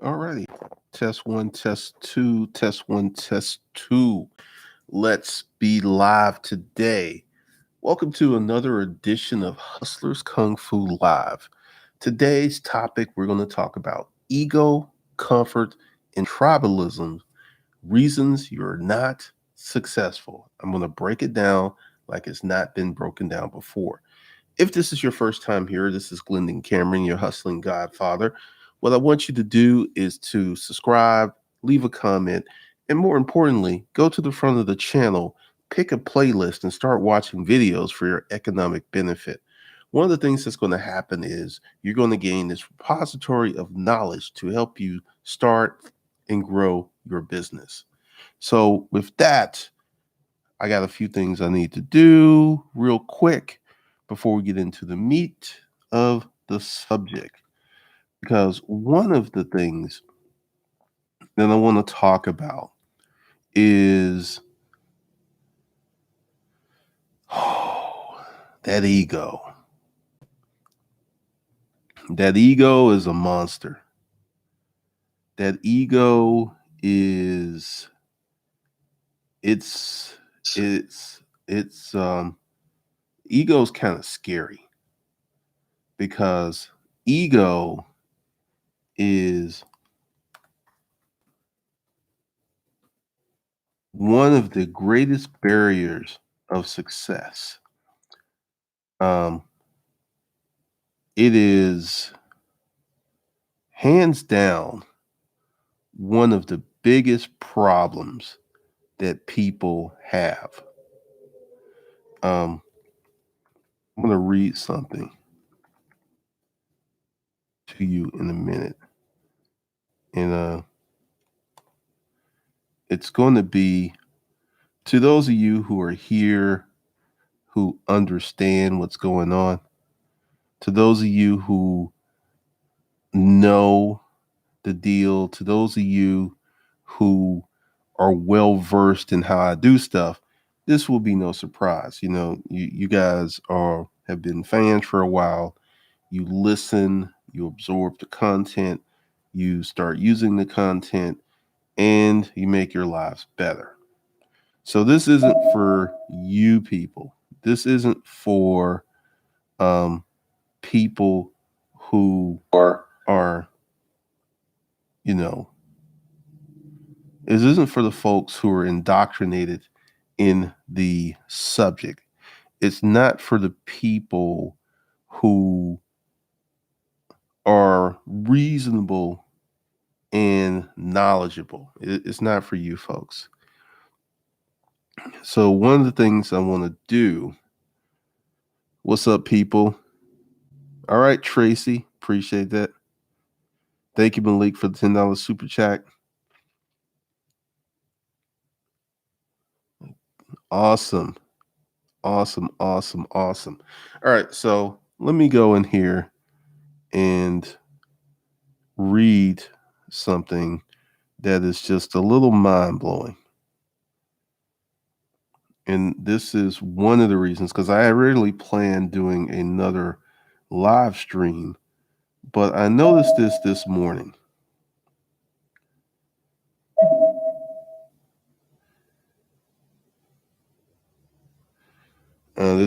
Alrighty. Test one, test two, test one, test two. Let's be live today. Welcome to another edition of Hustlers Kung Fu Live. Today's topic, we're going to talk about ego, comfort, and tribalism, reasons you're not successful. I'm going to break it down like it's not been broken down before. If this is your first time here, this is Glendon Cameron, your hustling godfather. What I want you to do is to subscribe, leave a comment, and more importantly, go to the front of the channel, pick a playlist, and start watching videos for your economic benefit. One of the things that's going to happen is you're going to gain this repository of knowledge to help you start and grow your business. So, with that, I got a few things I need to do real quick before we get into the meat of the subject. Because one of the things that I want to talk about is that ego. That ego is a monster. That ego is it's ego's kind of scary because ego is one of the greatest barriers of success. Um, it is hands down one of the biggest problems that people have. Um, I'm going to read something to you in a minute. And it's going to be to those of you who are here who understand what's going on, to those of you who know the deal, to those of you who are well versed in how I do stuff, this will be no surprise. You know, you guys have been fans for a while. You listen, you absorb the content, you start using the content, and you make your lives better. So this isn't for you people. This isn't for people who are, you know, this isn't for the folks who are indoctrinated in the subject. It's not for the people who are reasonable and knowledgeable. It's not for you folks. So one of the things I want to do, what's up, people? All right, Tracy, appreciate that. Thank you, Malik, for the $10 super chat. Awesome. Awesome. All right, so let me go in here and read something that is just a little mind-blowing. And this is one of the reasons, because I originally planned doing another live stream, but I noticed this morning.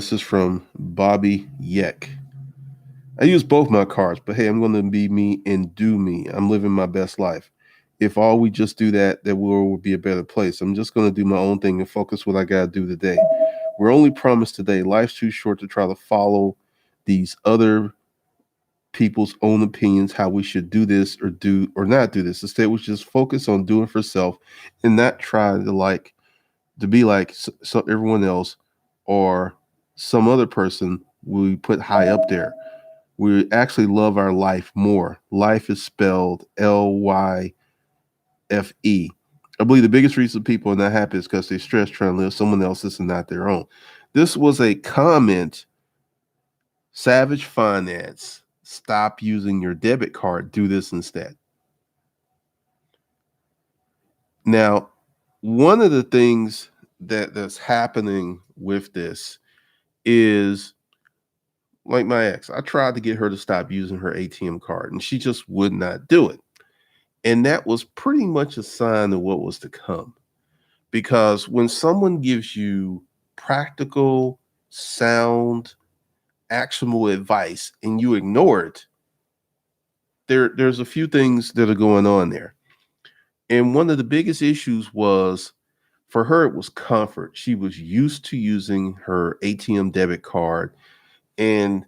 This is from Bobby Yeck. I use both my cards, but hey, I'm going to be me and do me. I'm living my best life. If all we just do that, the world will be a better place. I'm just going to do my own thing and focus what I got to do today. We're only promised today. Life's too short to try to follow these other people's own opinions, how we should do this or do or not do this. Instead, we should just focus on doing for self and not try to be like so everyone else or some other person we put high up there. We actually love our life more. Life is spelled Lyfe. I believe the biggest reason people are not happy is because they stress trying to live someone else's and not their own. This was a comment. Savage Finance. Stop using your debit card. Do this instead. Now, one of the things that's happening with this is like my ex. I tried to get her to stop using her ATM card, and she just would not do it. And that was pretty much a sign of what was to come. Because when someone gives you practical, sound, actionable advice and you ignore it, there's a few things that are going on there. And one of the biggest issues was for her, it was comfort. She was used to using her ATM debit card. And,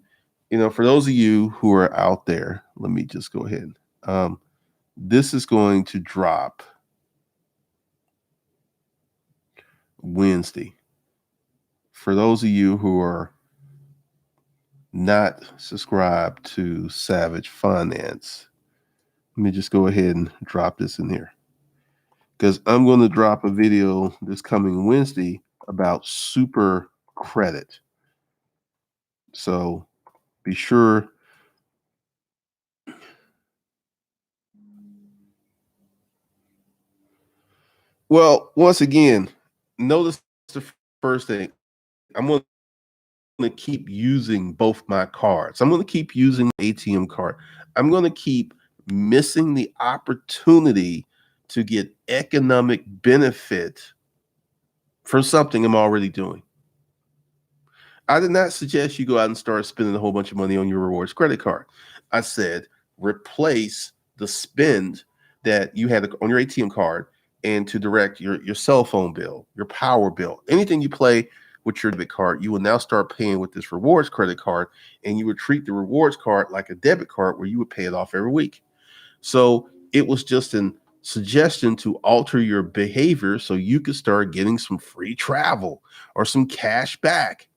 for those of you who are out there, let me just go ahead. Um, this is going to drop Wednesday. For those of you who are not subscribed to Savage Finance, let me just go ahead and drop this in here because I'm going to drop a video this coming Wednesday about super credit. So be sure. Well, once again, notice the first thing. I'm going to keep using both my cards. I'm going to keep using the ATM card. I'm going to keep missing the opportunity to get economic benefit for something I'm already doing. I did not suggest you go out and start spending a whole bunch of money on your rewards credit card. I said replace the spend that you had on your ATM card and to direct your cell phone bill, your power bill, anything you play with your debit card, you will now start paying with this rewards credit card, and you would treat the rewards card like a debit card where you would pay it off every week. So it was just an suggestion to alter your behavior so you could start getting some free travel or some cash back.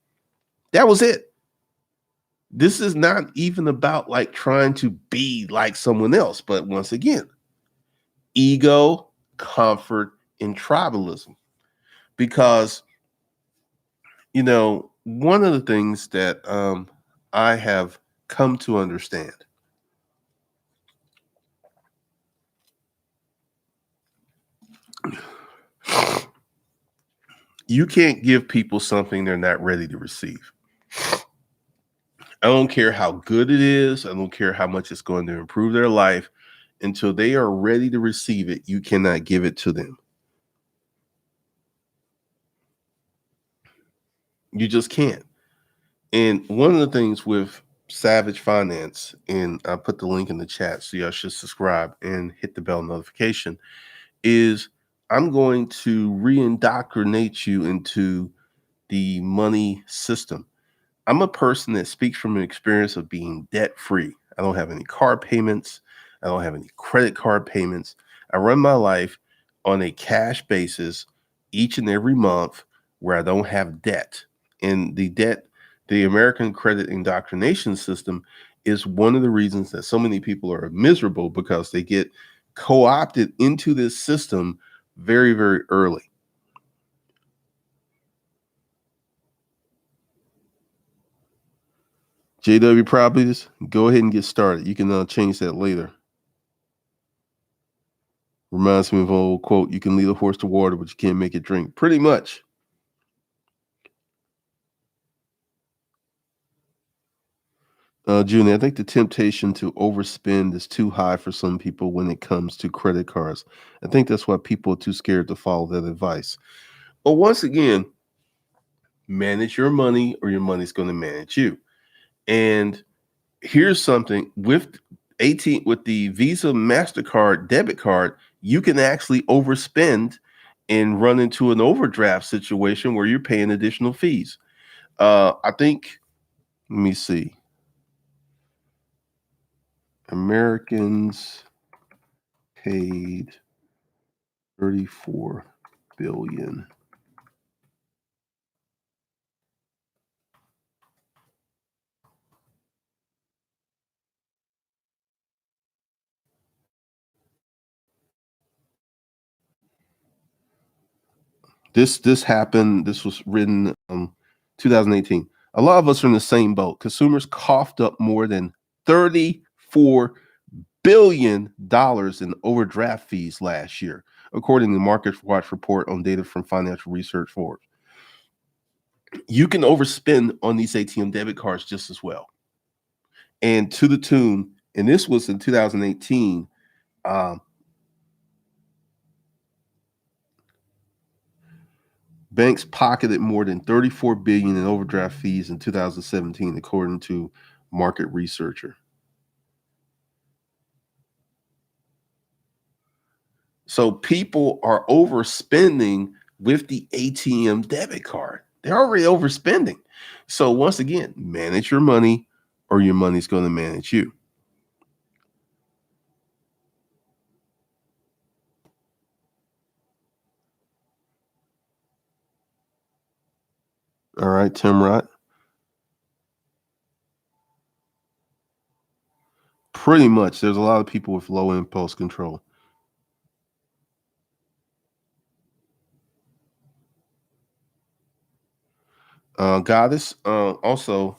That was it. This is not even about like trying to be like someone else, but once again, ego, comfort, and tribalism. Because, one of the things that I have come to understand, you can't give people something they're not ready to receive. I don't care how good it is. I don't care how much it's going to improve their life. Until they are ready to receive it, you cannot give it to them. You just can't. And one of the things with Savage Finance, and I put the link in the chat, so y'all should subscribe and hit the bell notification, is I'm going to re-indoctrinate you into the money system. I'm a person that speaks from an experience of being debt free. I don't have any car payments. I don't have any credit card payments. I run my life on a cash basis each and every month where I don't have debt. And the American credit indoctrination system is one of the reasons that so many people are miserable because they get co opted into this system very, very early. JW Properties, go ahead and get started. You can change that later. Reminds me of an old quote, you can lead a horse to water, but you can't make it drink. Pretty much. Junie, I think the temptation to overspend is too high for some people when it comes to credit cards. I think that's why people are too scared to follow that advice. But once again, manage your money or your money's going to manage you. And here's something with with the Visa MasterCard debit card, you can actually overspend and run into an overdraft situation where you're paying additional fees. I think, let me see. Americans paid 34 billion. This happened. This was written 2018. A lot of us are in the same boat. Consumers coughed up more than $34 billion in overdraft fees last year, according to the Market Watch report on data from financial research Forbes. You can overspend on these ATM debit cards just as well, and to the tune. And this was in 2018. Banks pocketed more than 34 billion in overdraft fees in 2017, according to market researcher. So people are overspending with the ATM debit card. They're already overspending. So once again, manage your money or your money's going to manage you. All right, Tim Rott. Pretty much. There's a lot of people with low impulse control. Goddess, also,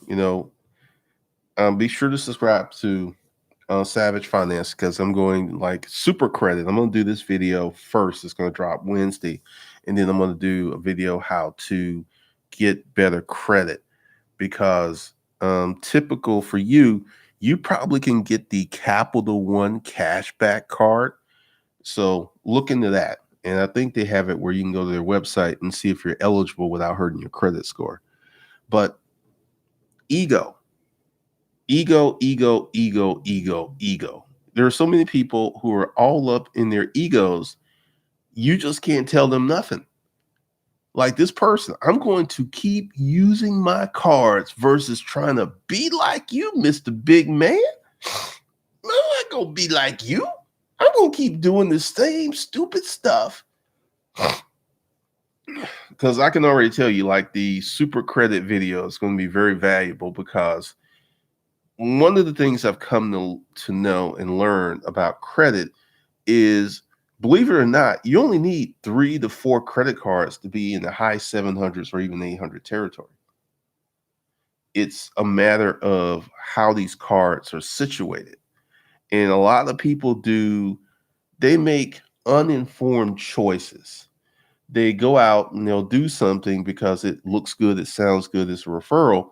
be sure to subscribe to Savage Finance because I'm going like super credit. I'm going to do this video first. It's going to drop Wednesday. And then I'm going to do a video how to get better credit because typical for you, you probably can get the Capital One cashback card. So look into that. And I think they have it where you can go to their website and see if you're eligible without hurting your credit score. But ego, ego, ego, ego, ego, ego. There are so many people who are all up in their egos. You just can't tell them nothing. Like this person, I'm going to keep using my cards versus trying to be like you, Mr. Big Man. I'm not going to be like you. I'm going to keep doing the same stupid stuff. Because I can already tell you, like the super credit video is going to be very valuable because one of the things I've come to know and learn about credit is, believe it or not, you only need 3 to 4 credit cards to be in the high 700s or even 800 territory. It's a matter of how these cards are situated. And a lot of people they make uninformed choices. They go out and they'll do something because it looks good, it sounds good, it's a referral,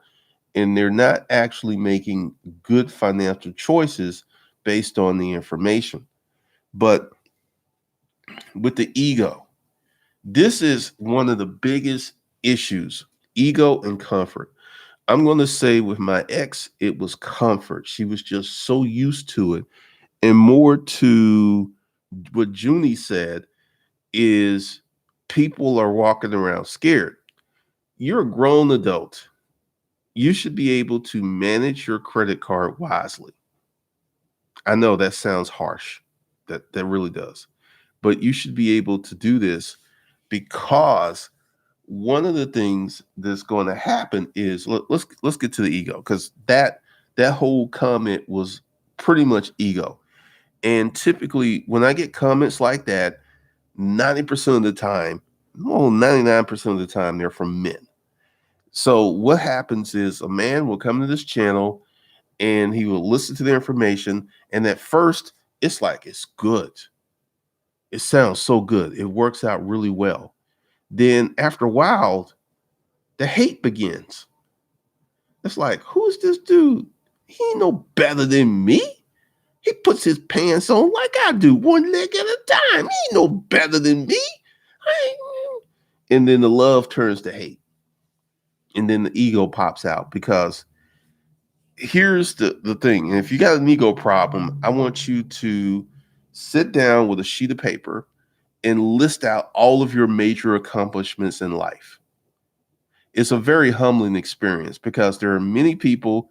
and they're not actually making good financial choices based on the information. But with the ego, this is one of the biggest issues, ego and comfort. I'm going to say with my ex, it was comfort. She was just so used to it. And more to what Junie said is people are walking around scared. You're a grown adult. You should be able to manage your credit card wisely. I know that sounds harsh. That really does. But you should be able to do this because one of the things that's going to happen is let's get to the ego because that whole comment was pretty much ego. And typically when I get comments like that, 90% of the time, well, 99% of the time, they're from men. So what happens is a man will come to this channel and he will listen to the information. And at first, it's like, it's good. It sounds so good. It works out really well. Then after a while, the hate begins. It's like, who's this dude? He ain't no better than me. He puts his pants on like I do, one leg at a time. He ain't no better than me. And then the love turns to hate. And then the ego pops out because here's the thing. And if you got an ego problem, I want you to sit down with a sheet of paper and list out all of your major accomplishments in life. It's a very humbling experience because there are many people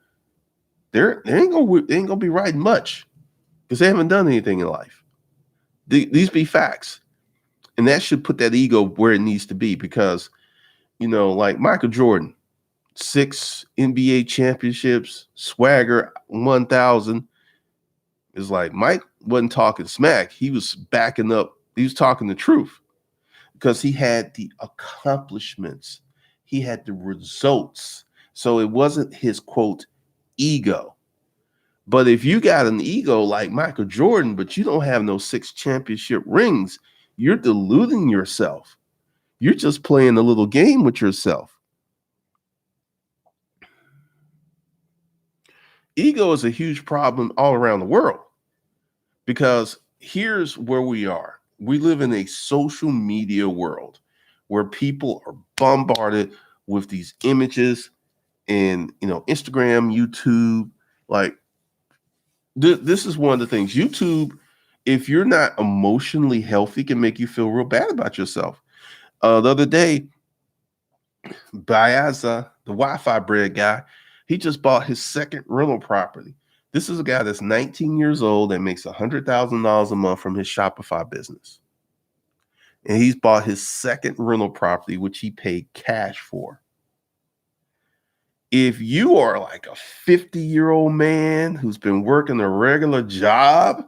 they ain't gonna be writing much because they haven't done anything in life. These be facts, and that should put that ego where it needs to be because like Michael Jordan, 6 NBA championships, swagger 1,000. Is like Mike wasn't talking smack; he was backing up. He was talking the truth because he had the accomplishments, he had the results. So it wasn't his quote ego. But if you got an ego like Michael Jordan, but you don't have no 6 championship rings, you're deluding yourself. You're just playing a little game with yourself. Ego is a huge problem all around the world because here's where we are. We live in a social media world where people are bombarded with these images and, Instagram, YouTube. Like, this is one of the things. YouTube, if you're not emotionally healthy, can make you feel real bad about yourself. The other day, Bayaza, the Wi-Fi bread guy, he just bought his second rental property. This is a guy that's 19 years old that makes $100,000 a month from his Shopify business. And he's bought his second rental property, which he paid cash for. If you are like a 50-year-old man who's been working a regular job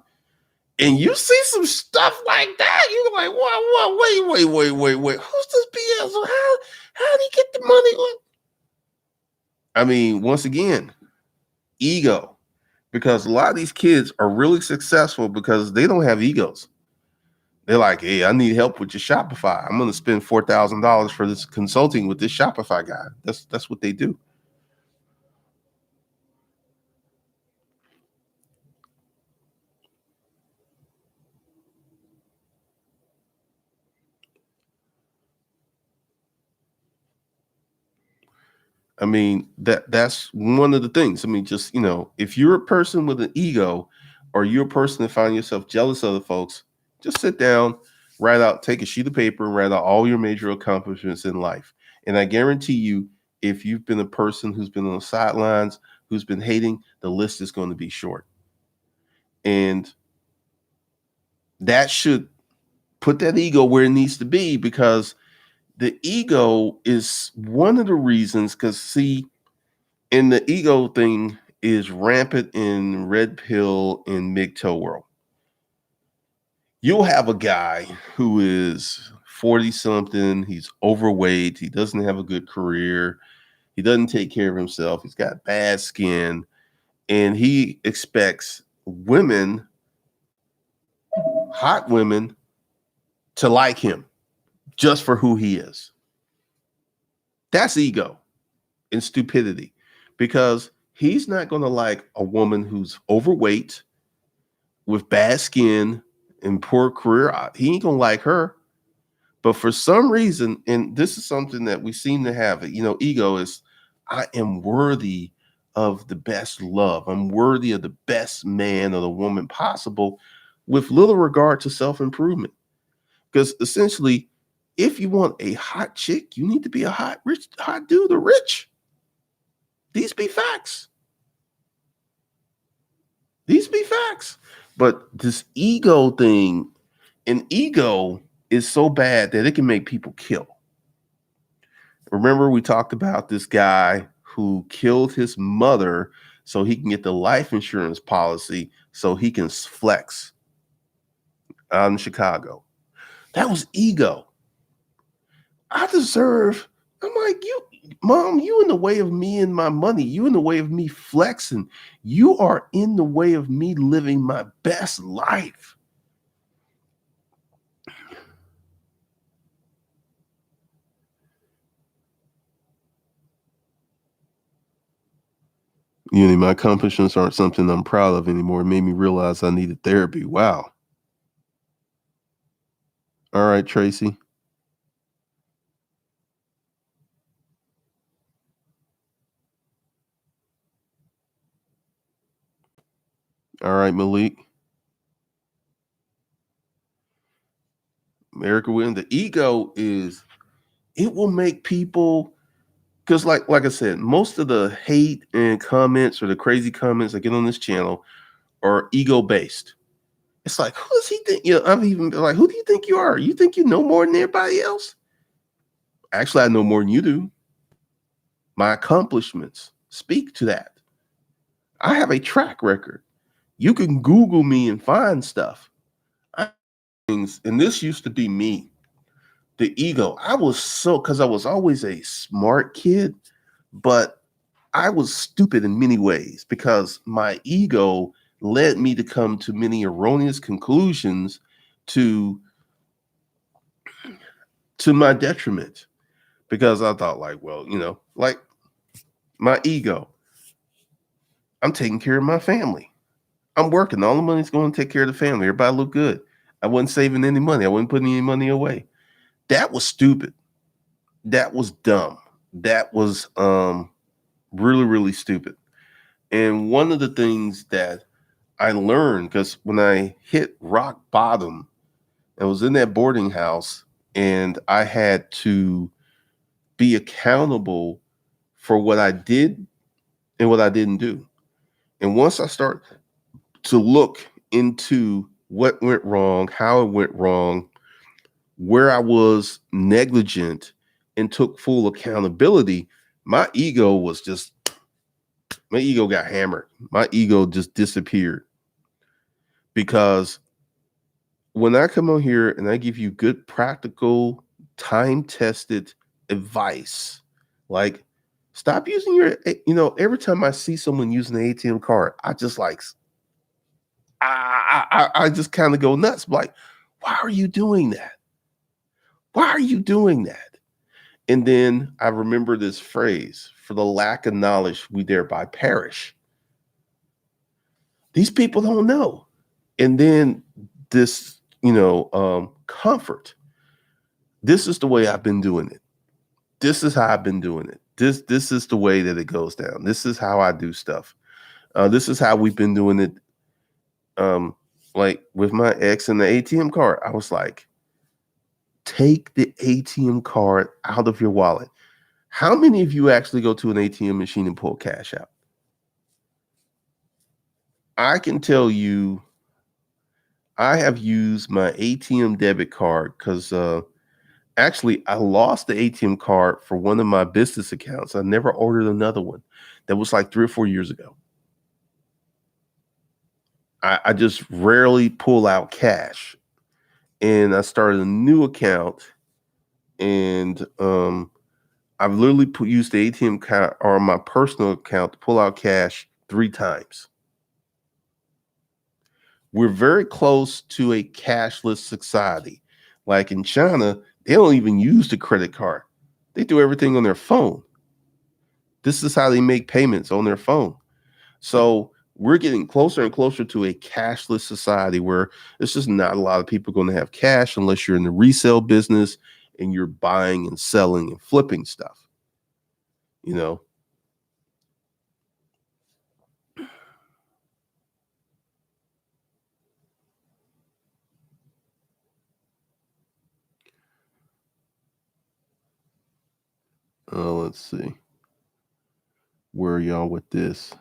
and you see some stuff like that, you're like, wait. Who's this BS? How did he get the money? I mean, once again, ego. Because a lot of these kids are really successful because they don't have egos. They're like, hey, I need help with your Shopify. I'm going to spend $4,000 for this consulting with this Shopify guy. That's what they do. I mean, that's one of the things. I mean, just, if you're a person with an ego or you're a person that find yourself jealous of other folks, just sit down, take a sheet of paper and write out all your major accomplishments in life. And I guarantee you, if you've been a person who's been on the sidelines, who's been hating, the list is going to be short. And that should put that ego where it needs to be, because the ego is one of the reasons, because see, and the ego thing is rampant in red pill and MGTOW world. You'll have a guy who is 40 something, he's overweight, he doesn't have a good career, he doesn't take care of himself, he's got bad skin, and he expects women, hot women, to like him just for who he is. That's ego and stupidity, because he's not going to like a woman who's overweight with bad skin and poor career. He ain't going to like her. But for some reason, and this is something that we seem to have, ego is, I am worthy of the best love. I'm worthy of the best man or the woman possible, with little regard to self-improvement. Because essentially, if you want a hot chick, you need to be a hot dude or rich. These be facts. But this ego thing, an ego is so bad that it can make people kill. Remember, we talked about this guy who killed his mother so he can get the life insurance policy so he can flex out in Chicago. That was ego. I'm like, Mom, you in the way of me and my money. You in the way of me flexing. You are in the way of me living my best life. My accomplishments aren't something I'm proud of anymore. It made me realize I needed therapy. Wow. All right, Tracy. All right, Malik. America Williams. The ego is, it will make people, because like I said, most of the hate and comments or the crazy comments I get on this channel are ego based. It's like, who does he think? I've even been like, who do you think you are? You think you know more than everybody else? Actually, I know more than you do. My accomplishments speak to that. I have a track record. You can Google me and find stuff. And this used to be me. The ego. Because I was always a smart kid, but I was stupid in many ways because my ego led me to come to many erroneous conclusions to my detriment, because I thought like my ego, I'm taking care of my family. I'm working. All the money's going to take care of the family. Everybody look good. I wasn't saving any money. I wasn't putting any money away. That was stupid. that was dumb. That was really, really stupid. And one of the things that I learned, because when I hit rock bottom, I was in that boarding house and I had to be accountable for what I did and what I didn't do. And once I start to look into what went wrong, how it went wrong, where I was negligent and took full accountability, my ego was just, my ego got hammered. My ego just disappeared because when I come on here and I give you good, practical, time tested advice, like stop using every time I see someone using the ATM card, I just like, I just kind of go nuts. Like, why are you doing that? Why are you doing that? And then I remember this phrase, for the lack of knowledge, we thereby perish. These people don't know. And then this, comfort. This is the way I've been doing it. This is how I've been doing it. This is the way that it goes down. This is how I do stuff. This is how we've been doing it. Like with my ex and the ATM card, I was like, take the ATM card out of your wallet. How many of you actually go to an ATM machine and pull cash out? I can tell you, I have used my ATM debit card because actually I lost the ATM card for one of my business accounts. I never ordered another one. That was like 3 or 4 years ago. I just rarely pull out cash. And I started a new account and I've literally used the ATM card or my personal account to pull out cash 3 times. We're very close to a cashless society. Like in China, they don't even use the credit card. They do everything on their phone. This is how they make payments, on their phone. So we're getting closer and closer to a cashless society where it's just not a lot of people going to have cash unless you're in the resale business and you're buying and selling and flipping stuff. You know, let's see. Where are y'all with this?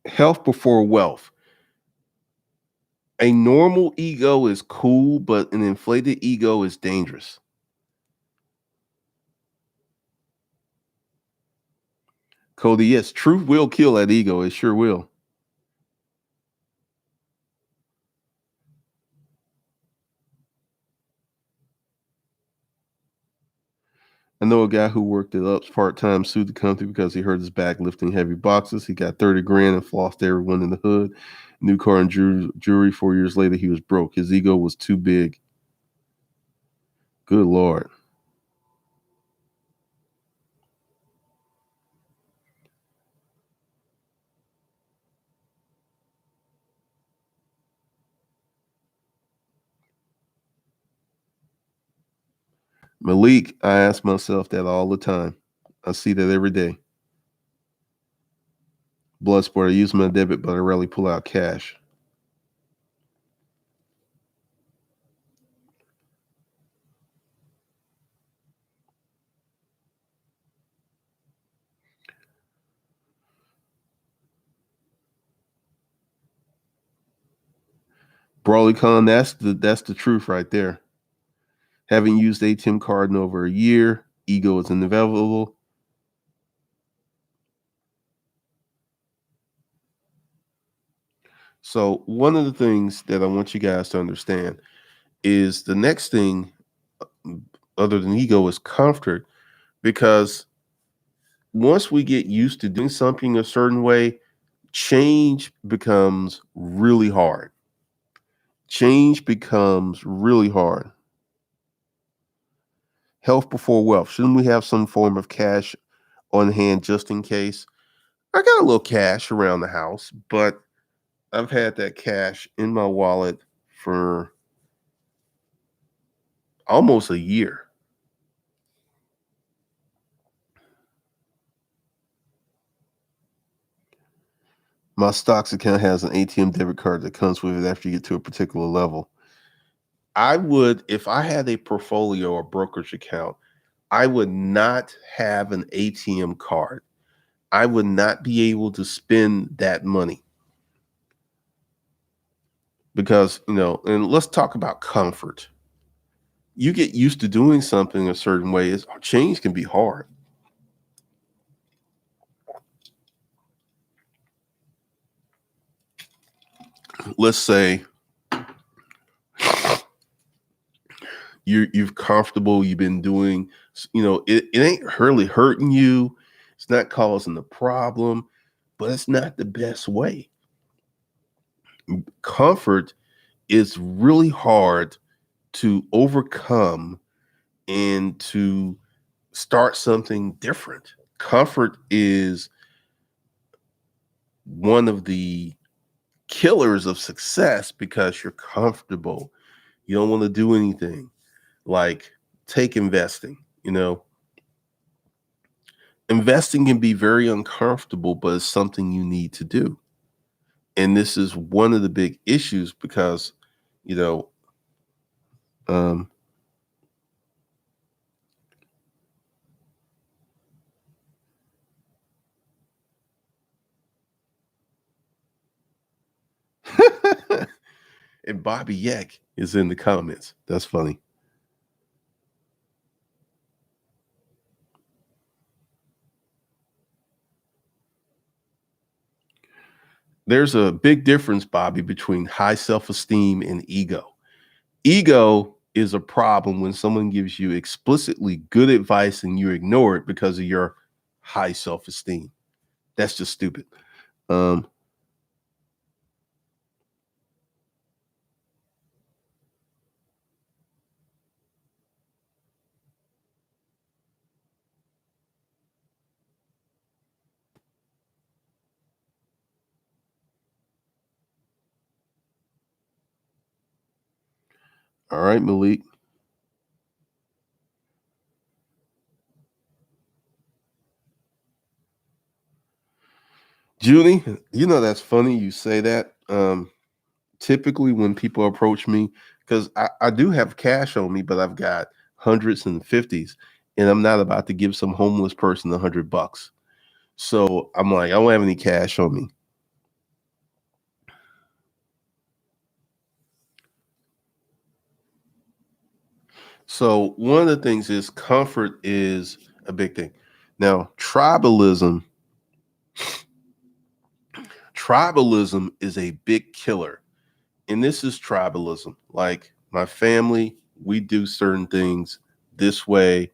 Health before wealth. A normal ego is cool, but an inflated ego is dangerous. Cody, yes, truth will kill that ego. It sure will. I know a guy who worked at Ups part-time sued the company because he hurt his back lifting heavy boxes. He got 30 grand and flossed everyone in the hood. New car and jewelry. 4 years later, he was broke. His ego was too big. Good Lord. Malik, I ask myself that all the time. I see that every day. Bloodsport, I use my debit, but I rarely pull out cash. BrawleyCon, that's the truth right there. Having used ATM card in over a year, ego is inevitable. So one of the things that I want you guys to understand is the next thing other than ego is comfort, because once we get used to doing something a certain way, change becomes really hard. Change becomes really hard. Health before wealth. Shouldn't we have some form of cash on hand just in case? I got a little cash around the house, but I've had that cash in my wallet for almost a year. My stocks account has an ATM debit card that comes with it after you get to a particular level. I would, if I had a portfolio or brokerage account, I would not have an ATM card. I would not be able to spend that money because, and let's talk about comfort. You get used to doing something a certain way, change can be hard. Let's say you've comfortable, you've been doing, it ain't really hurting you. It's not causing the problem, but it's not the best way. Comfort is really hard to overcome and to start something different. Comfort is one of the killers of success because you're comfortable. You don't want to do anything. Like, take investing, investing can be very uncomfortable, but it's something you need to do. And this is one of the big issues because, you know, um, and Bobby Yak is in the comments. That's funny. There's a big difference, Bobby, between high self-esteem and ego. Ego is a problem when someone gives you explicitly good advice and you ignore it because of your high self-esteem. That's just stupid. Um, all right, Malik. Junie, that's funny you say that. Typically when people approach me, because I do have cash on me, but I've got hundreds and fifties, and I'm not about to give some homeless person $100. So I'm like, I don't have any cash on me. So one of the things is comfort is a big thing. Now, tribalism is a big killer. And this is tribalism. Like, my family, we do certain things this way.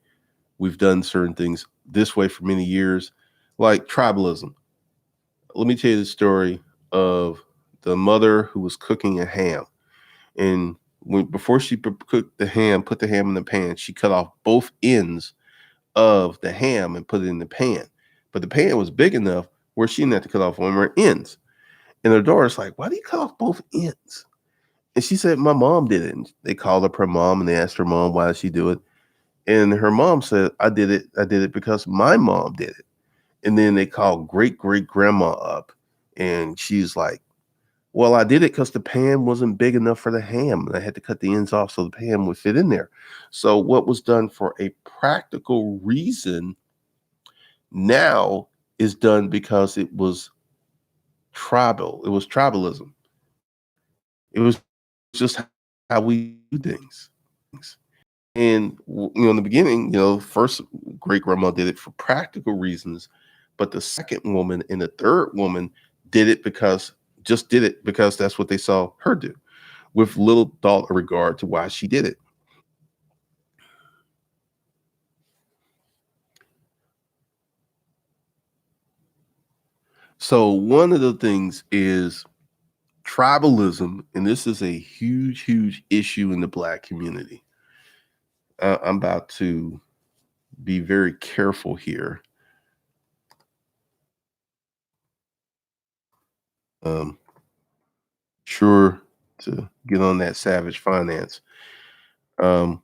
We've done certain things this way for many years. Like tribalism. Let me tell you the story of the mother who was cooking a ham. And before she cooked the ham, put the ham in the pan, she cut off both ends of the ham and put it in the pan. But the pan was big enough where she didn't have to cut off one of her ends. And her daughter's like, "Why do you cut off both ends?" And she said, "My mom did it." And they called up her mom and they asked her mom, "Why did she do it?" And her mom said, "I did it. I did it because my mom did it." And then they called great great grandma up, and she's like, "Well, I did it because the pan wasn't big enough for the ham, and I had to cut the ends off so the pan would fit in there." So what was done for a practical reason now is done because it was tribal. It was tribalism. It was just how we do things. And in the beginning, first great grandma did it for practical reasons, but the second woman and the third woman did it because that's what they saw her do, with little thought or regard to why she did it. So one of the things is tribalism, and this is a huge, huge issue in the Black community. I'm about to be very careful here. Um, sure to get on that Savage Finance. Um,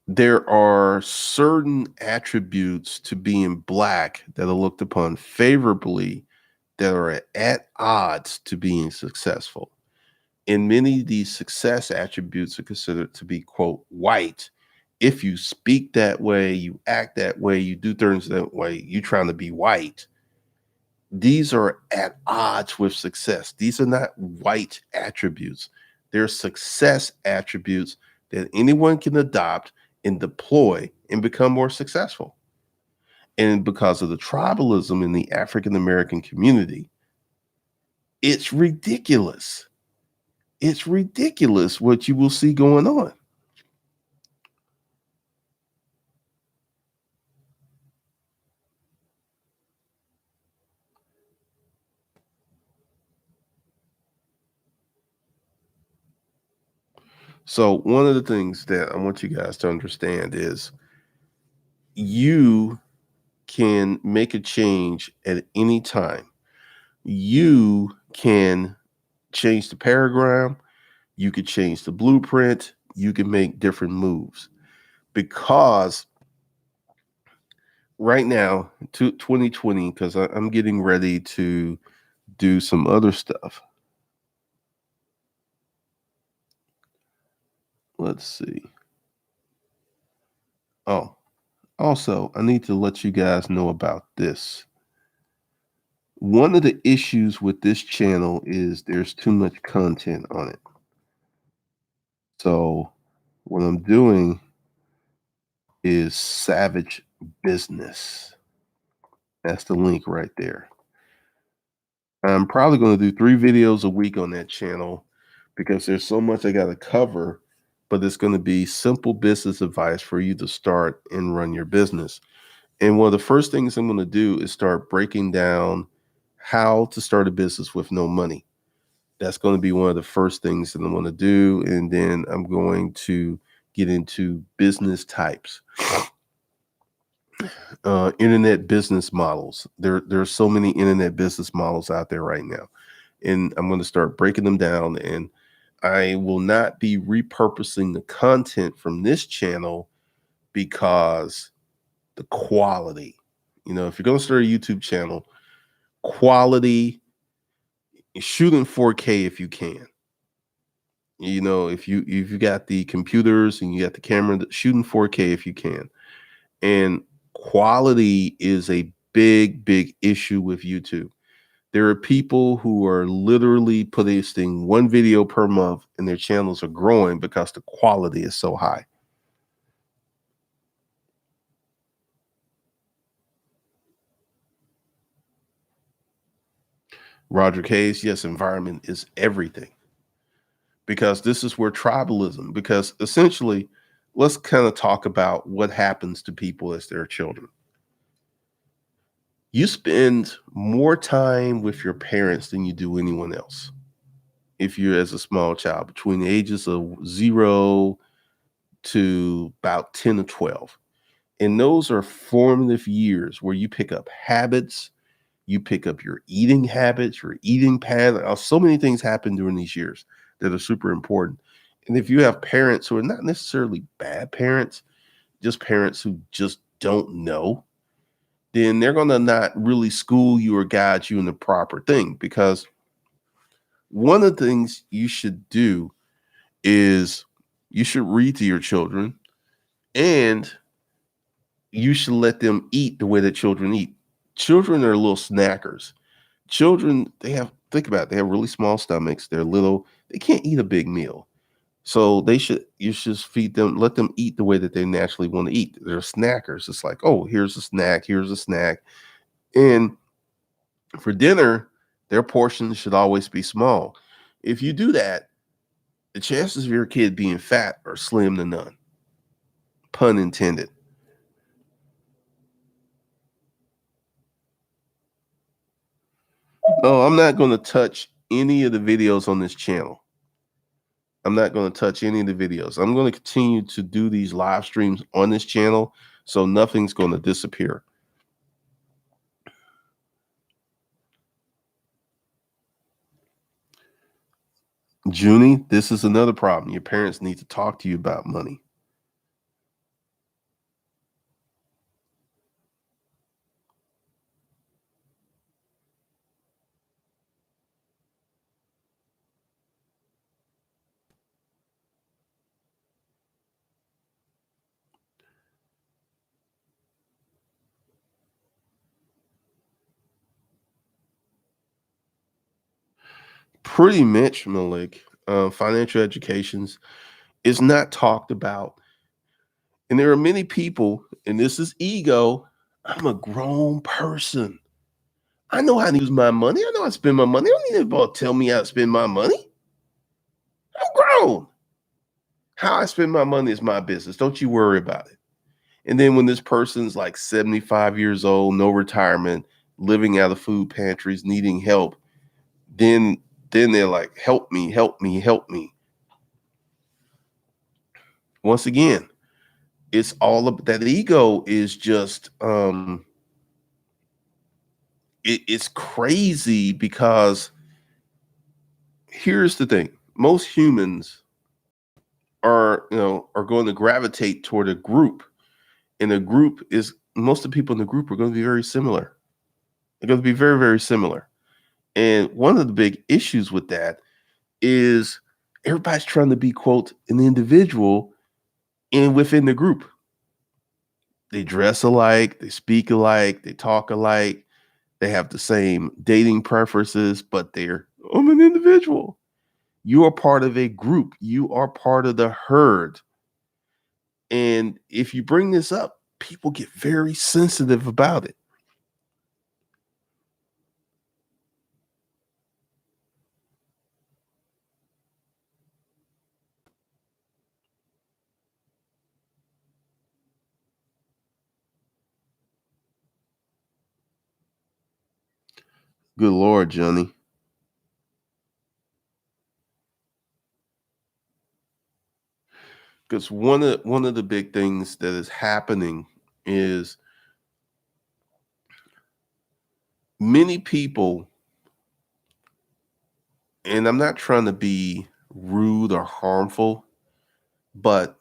there are certain attributes to being black that are looked upon favorably that are at odds to being successful. And many of these success attributes are considered to be, quote, white. If you speak that way, you act that way, you do things that way, you're trying to be white. These are at odds with success. These are not white attributes. They're success attributes that anyone can adopt and deploy and become more successful. And because of the tribalism in the African American community, it's ridiculous. It's ridiculous what you will see going on. So, one of the things that I want you guys to understand is you can make a change at any time. You can change the paradigm, you could change the blueprint, you can make different moves. Because right now, to 2020, because I'm getting ready to do some other stuff. Let's see. Oh, also, I need to let you guys know about this. One of the issues with this channel is there's too much content on it. So, what I'm doing is Savage Business. That's the link right there. I'm probably going to do 3 videos a week on that channel because there's so much I got to cover, but it's going to be simple business advice for you to start and run your business. And one of the first things I'm going to do is start breaking down how to start a business with no money. That's going to be one of the first things that I'm going to do. And then I'm going to get into business types, internet business models. There are so many internet business models out there right now. And I'm going to start breaking them down. And I will not be repurposing the content from this channel because the quality, if you're going to start a YouTube channel, quality, shoot in 4K if you can. If you got the computers and you got the camera, shoot in 4K if you can. And quality is a big issue with YouTube. There are people who are literally posting 1 video per month and their channels are growing because the quality is so high. Roger Hayes, yes, environment is everything. Because this is where tribalism, because essentially, let's kind of talk about what happens to people as their children. You spend more time with your parents than you do anyone else. If you're as a small child, between the ages of 0 to about 10 or 12. And those are formative years where you pick up habits, you pick up your eating habits, your eating pattern. So many things happen during these years that are super important. And if you have parents who are not necessarily bad parents, just parents who just don't know, then they're going to not really school you or guide you in the proper thing. Because one of the things you should do is you should read to your children, and you should let them eat the way that children eat. Children are little snackers. Children, think about it, they have really small stomachs. They're little, they can't eat a big meal. So you should feed them, let them eat the way that they naturally want to eat. They're snackers. It's like, oh, here's a snack, here's a snack. And for dinner, their portions should always be small. If you do that, the chances of your kid being fat are slim to none. Pun intended. No, I'm not going to touch any of the videos on this channel. I'm not going to touch any of the videos. I'm going to continue to do these live streams on this channel, so nothing's going to disappear. Junie, this is another problem. Your parents need to talk to you about money. Pretty much, Malik. Financial educations is not talked about. And there are many people, and this is ego. I'm a grown person. I know how to use my money. I know how to spend my money. I don't need anybody to tell me how to spend my money. I'm grown. How I spend my money is my business. Don't you worry about it. And then when this person's like 75 years old, no retirement, living out of food pantries, needing help, then they're like, help me, help me, help me. Once again, it's all of that ego is just it's crazy because here's the thing. Most humans are going to gravitate toward a group. And a group is most of the people in the group are going to be very similar. They're going to be very, very similar. And one of the big issues with that is everybody's trying to be, quote, an individual and within the group. They dress alike, they speak alike, they talk alike, they have the same dating preferences, but I'm an individual. You are part of a group. You are part of the herd. And if you bring this up, people get very sensitive about it. Good Lord, Johnny. Because one of the big things that is happening is many people, and I'm not trying to be rude or harmful, but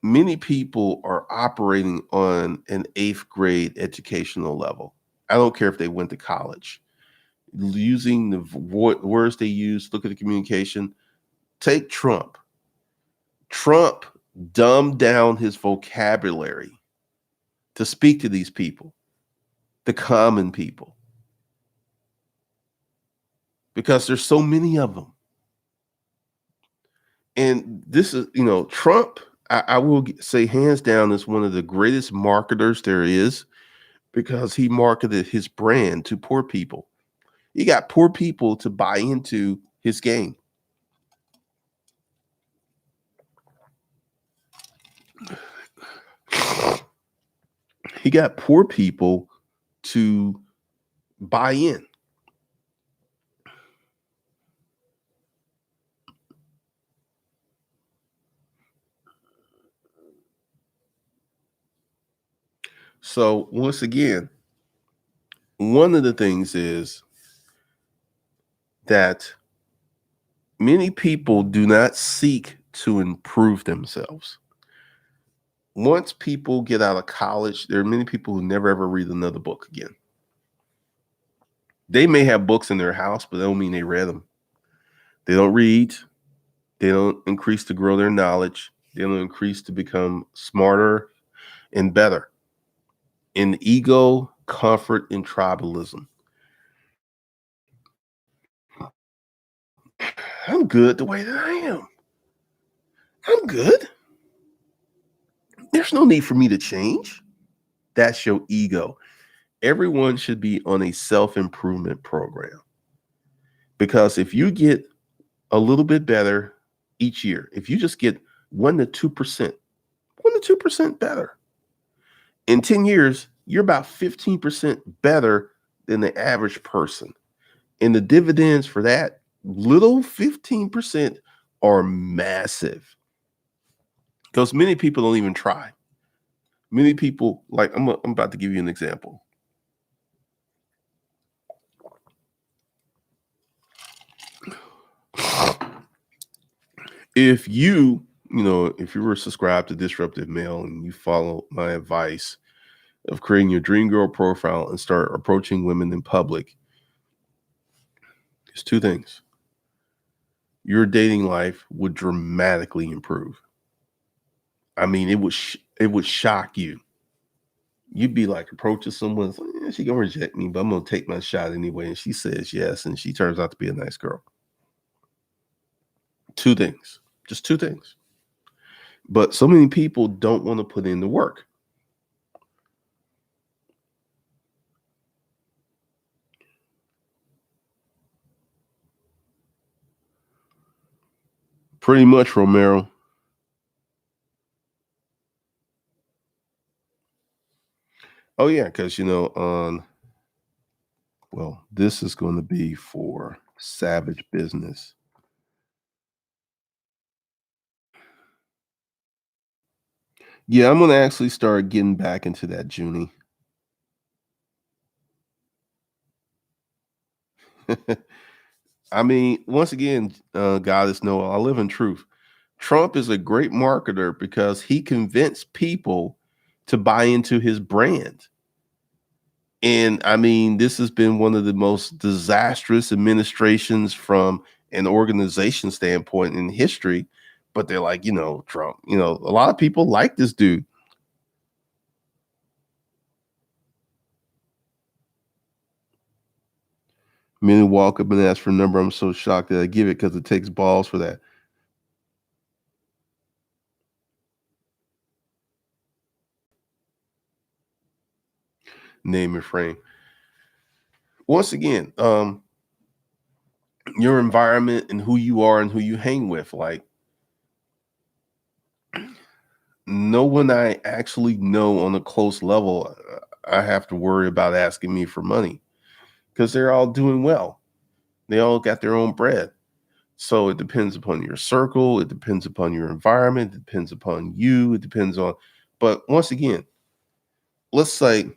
many people are operating on an eighth grade educational level. I don't care if they went to college. Using the words they use, look at the communication. Take Trump. Trump dumbed down his vocabulary to speak to these people, the common people, because there's so many of them. And this is, Trump, I will say hands down, is one of the greatest marketers there is because he marketed his brand to poor people. He got poor people to buy into his game. He got poor people to buy in. So, once again, one of the things is that many people do not seek to improve themselves. Once people get out of college, there are many people who never ever read another book again. They may have books in their house, but that don't mean they read them. They don't read. They don't increase to grow their knowledge. They don't increase to become smarter and better. In ego, comfort, and tribalism. I'm good the way that I am. I'm good. There's no need for me to change. That's your ego. Everyone should be on a self improvement program because if you get a little bit better each year, if you just get 1 to 2%, 1 to 2% better, in 10 years, you're about 15% better than the average person. And the dividends for that little 15% are massive because many people don't even try. Many people, like, I'm about to give you an example. If if you were subscribed to Disruptive Mail and you follow my advice of creating your dream girl profile and start approaching women in public, it's two things. Your dating life would dramatically improve. I mean, it would shock you. You'd be like approaching someone, it's like, "Yeah, she gonna reject me, but I'm gonna take my shot anyway." And she says yes, and she turns out to be a nice girl. Two things, just two things. But so many people don't want to put in the work. Pretty much, Romero. Oh yeah, because on well, this is going to be for Savage Business. Yeah, I'm gonna actually start getting back into that, Junie. I mean, once again, Goddess Noah, I live in truth. Trump is a great marketer because he convinced people to buy into his brand. And I mean, this has been one of the most disastrous administrations from an organization standpoint in history. But they're like, Trump, a lot of people like this dude. Men walk up and ask for a number. I'm so shocked that I give it because it takes balls for that. Name and frame. Once again, your environment and who you are and who you hang with. Like, no one I actually know on a close level, I have to worry about asking me for money because they're all doing well. They all got their own bread. So it depends upon your circle, it depends upon your environment, it depends upon you, it depends on. But once again, let's say,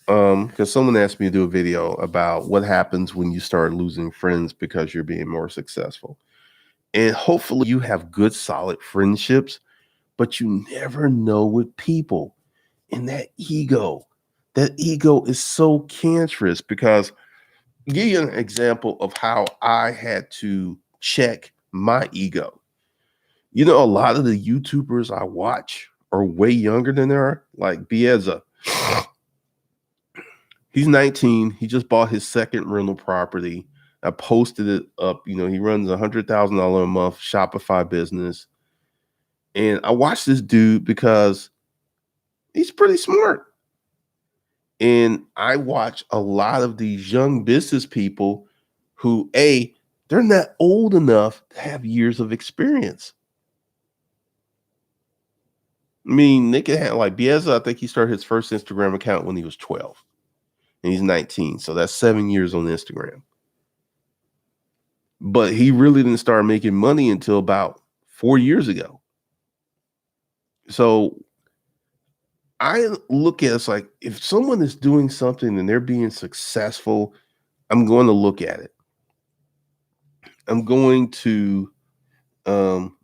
because someone asked me to do a video about what happens when you start losing friends because you're being more successful. And hopefully you have good, solid friendships, but you never know with people. And that ego is so cancerous because give you an example of how I had to check my ego. A lot of the YouTubers I watch are way younger than they are, like Bieza. He's 19. He just bought his second rental property. I posted it up. He runs $100,000 a month Shopify business. And I watched this dude because he's pretty smart. And I watch a lot of these young business people who, they're not old enough to have years of experience. I mean, they can have like Bieza, I think he started his first Instagram account when he was 12 and he's 19. So that's 7 years on Instagram. But he really didn't start making money until about 4 years ago. So I look at it's like if someone is doing something and they're being successful, I'm going to look at it. I'm going to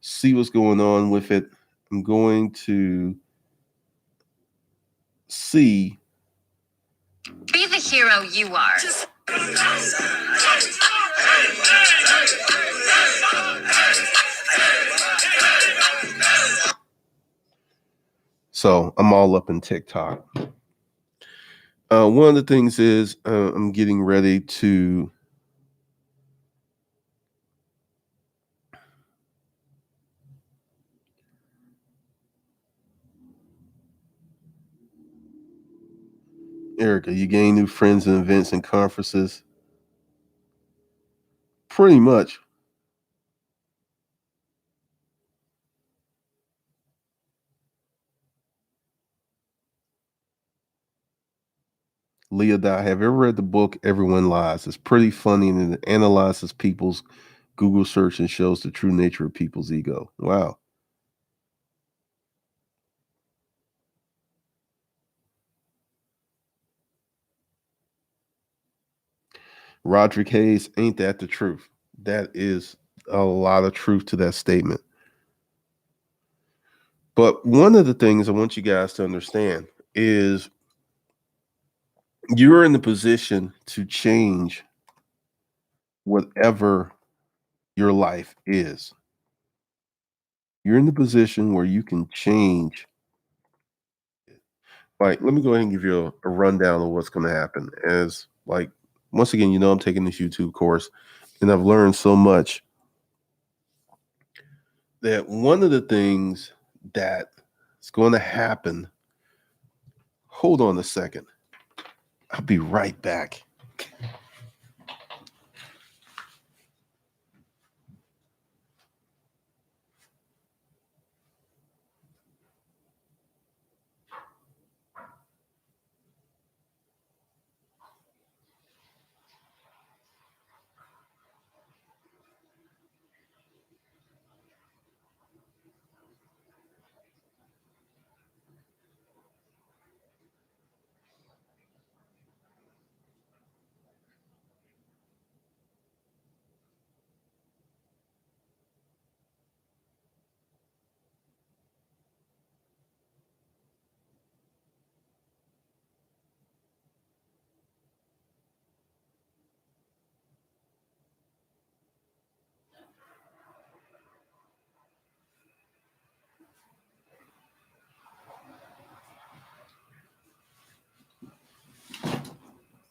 see what's going on with it. I'm going to see. Be the hero you are. So I'm all up in TikTok. One of the things is I'm getting ready to Erica, you gain new friends and events and conferences. Pretty much. Leah Dye, have you ever read the book Everyone Lies? It's pretty funny and it analyzes people's Google search and shows the true nature of people's ego. Wow. Roderick Hayes, ain't that the truth? That is a lot of truth to that statement. But one of the things I want you guys to understand is you're in the position to change whatever your life is. You're in the position where you can change. Like, let me go ahead and give you a rundown of what's going to happen. As like, once again, I'm taking this YouTube course, and I've learned so much that one of the things that is going to happen. Hold on a second. I'll be right back.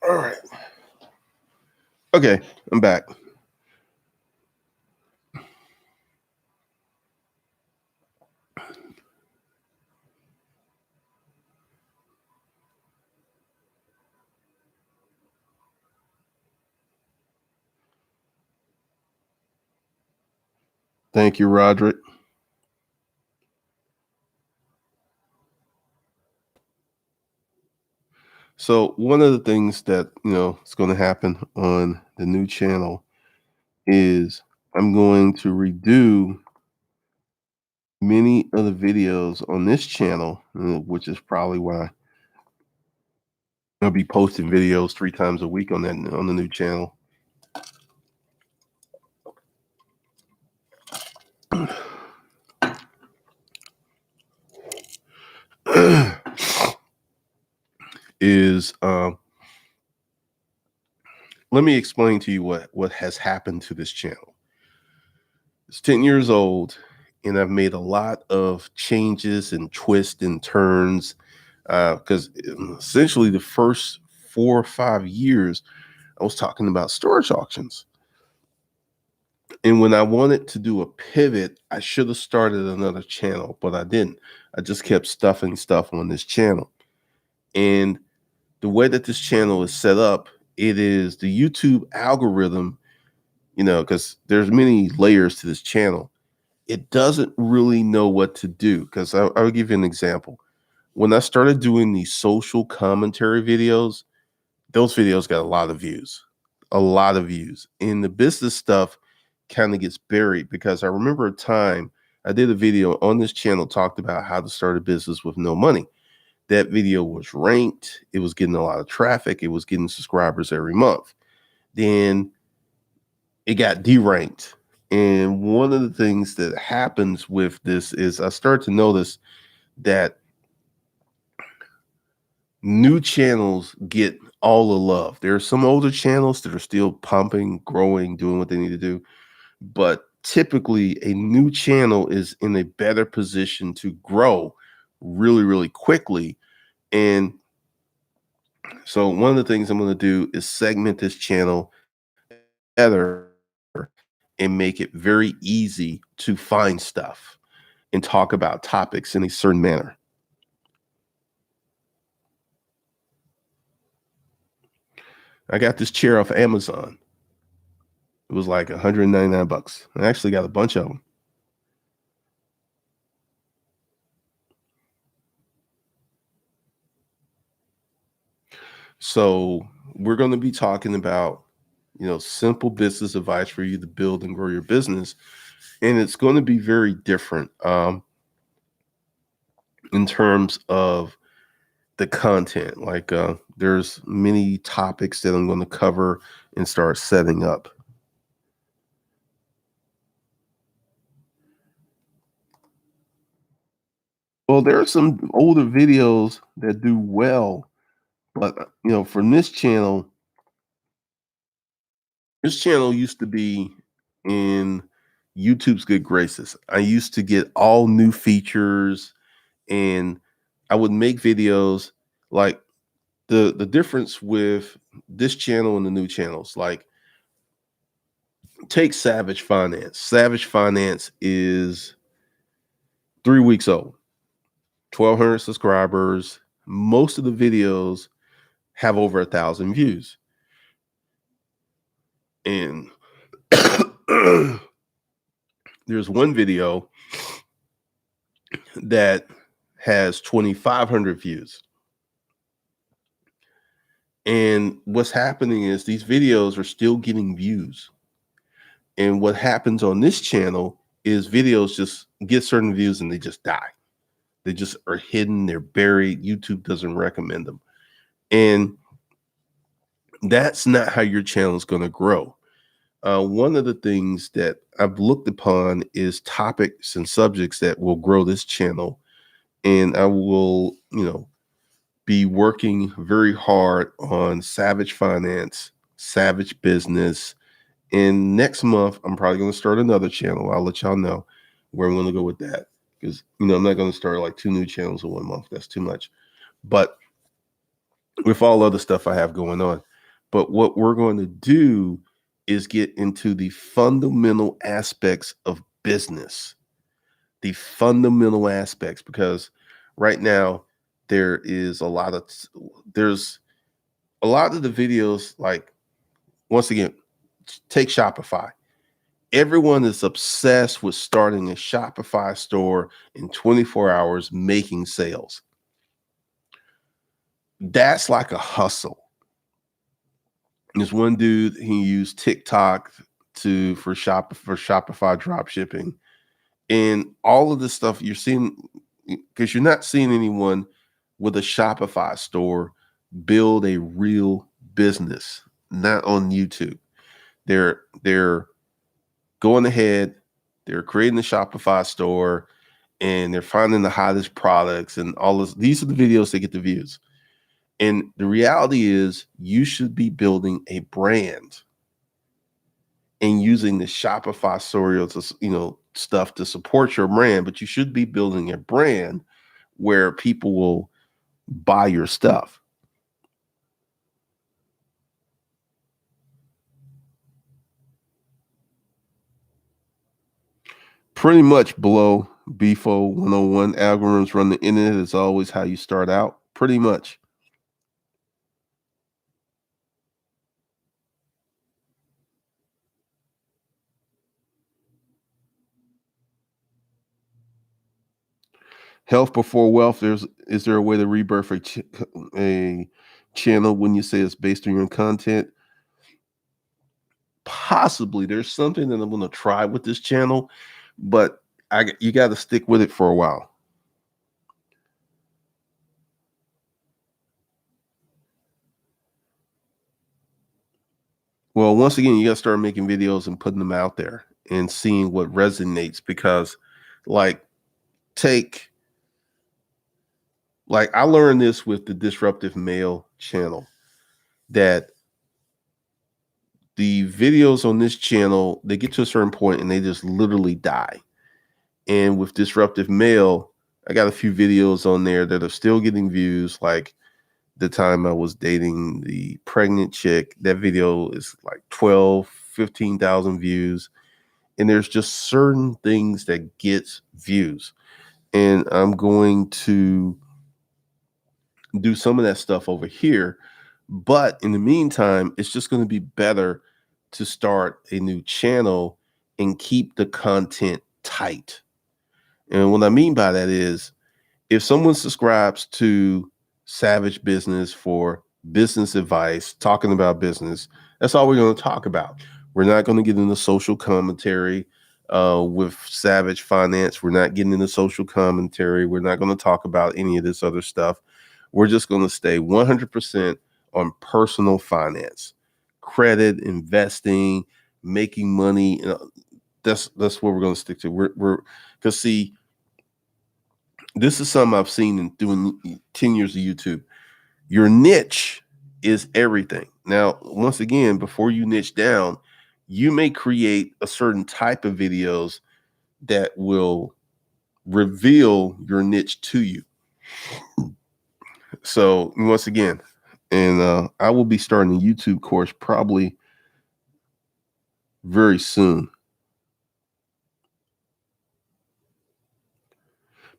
All right. Okay, I'm back. Thank you, Roderick. So one of the things that is going to happen on the new channel is I'm going to redo many of the videos on this channel, which is probably why I'll be posting videos 3 times a week on the new channel. Is let me explain to you what has happened to this channel. It's 10 years old, and I've made a lot of changes and twists and turns because essentially the first 4 or 5 years I was talking about storage auctions. And when I wanted to do a pivot, I should have started another channel, but I didn't. I just kept stuffing stuff on this channel. And the way that this channel is set up, it is the YouTube algorithm, because there's many layers to this channel. It doesn't really know what to do. Because I'll give you an example. When I started doing these social commentary videos, those videos got a lot of views, a lot of views. And the business stuff kind of gets buried because I remember a time I did a video on this channel talked about how to start a business with no money. That video was ranked. It was getting a lot of traffic. It was getting subscribers every month. Then it got deranked. And one of the things that happens with this is I start to notice that new channels get all the love. There are some older channels that are still pumping, growing, doing what they need to do. But typically, a new channel is in a better position to grow really, really quickly. And so, one of the things I'm going to do is segment this channel better and make it very easy to find stuff and talk about topics in a certain manner. I got this chair off Amazon. It was like $199. I actually got a bunch of them. So we're going to be talking about, simple business advice for you to build and grow your business. And it's going to be very different in terms of the content. Like there's many topics that I'm going to cover and start setting up. Well, there are some older videos that do well, but from this channel used to be in YouTube's good graces. I used to get all new features, and I would make videos like the difference with this channel and the new channels. Like, take Savage Finance. Savage Finance is 3 weeks old, 1,200 subscribers. Most of the videos have over 1,000 views. And there's one video that has 2,500 views. And what's happening is these videos are still getting views. And what happens on this channel is videos just get certain views and they just die. They just are hidden, they're buried. YouTube doesn't recommend them. And that's not how your channel is going to grow. One of the things that I've looked upon is topics and subjects that will grow this channel. And I will, be working very hard on Savage Finance, Savage Business. And next month, I'm probably going to start another channel. I'll let y'all know where I'm going to go with that. Because, I'm not going to start like 2 new channels in 1 month. That's too much. But with all other stuff I have going on. But what we're going to do is get into the fundamental aspects of business. The fundamental aspects, because right now there's a lot of the videos, like, once again, take Shopify. Everyone is obsessed with starting a Shopify store in 24 hours making sales. That's like a hustle. There's one dude, he used TikTok for Shopify drop shipping. And all of this stuff you're seeing, because you're not seeing anyone with a Shopify store build a real business, not on YouTube. They're going ahead, they're creating the Shopify store, and they're finding the hottest products and all this. These are the videos that get the views. And the reality is, you should be building a brand and using the Shopify store to, stuff to support your brand, but you should be building a brand where people will buy your stuff. Pretty much below BFO 101. Algorithms run the internet is always how you start out. Pretty much. Health before wealth. Is there a way to rebirth a channel when you say it's based on your content? Possibly. There's something that I'm going to try with this channel, but you got to stick with it for a while. Well, once again, you got to start making videos and putting them out there and seeing what resonates, because like I learned this with the Disruptive Male channel, that the videos on this channel, they get to a certain point and they just literally die. And with Disruptive Male, I got a few videos on there that are still getting views. Like the time I was dating the pregnant chick, that video is like 15,000 views. And there's just certain things that gets views. And I'm going to do some of that stuff over here. But in the meantime, it's just going to be better to start a new channel and keep the content tight. And what I mean by that is, if someone subscribes to Savage Business for business advice, talking about business, that's all we're going to talk about. We're not going to get into social commentary with Savage Finance. We're not getting into social commentary. We're not going to talk about any of this other stuff. We're just going to stay 100% on personal finance, credit, investing, making money. That's what we're going to stick to. We're because see, This is something I've seen in doing 10 years of YouTube. Your niche is everything. Now, once again, before you niche down, you may create a certain type of videos that will reveal your niche to you. So, once again, and I will be starting a YouTube course probably very soon,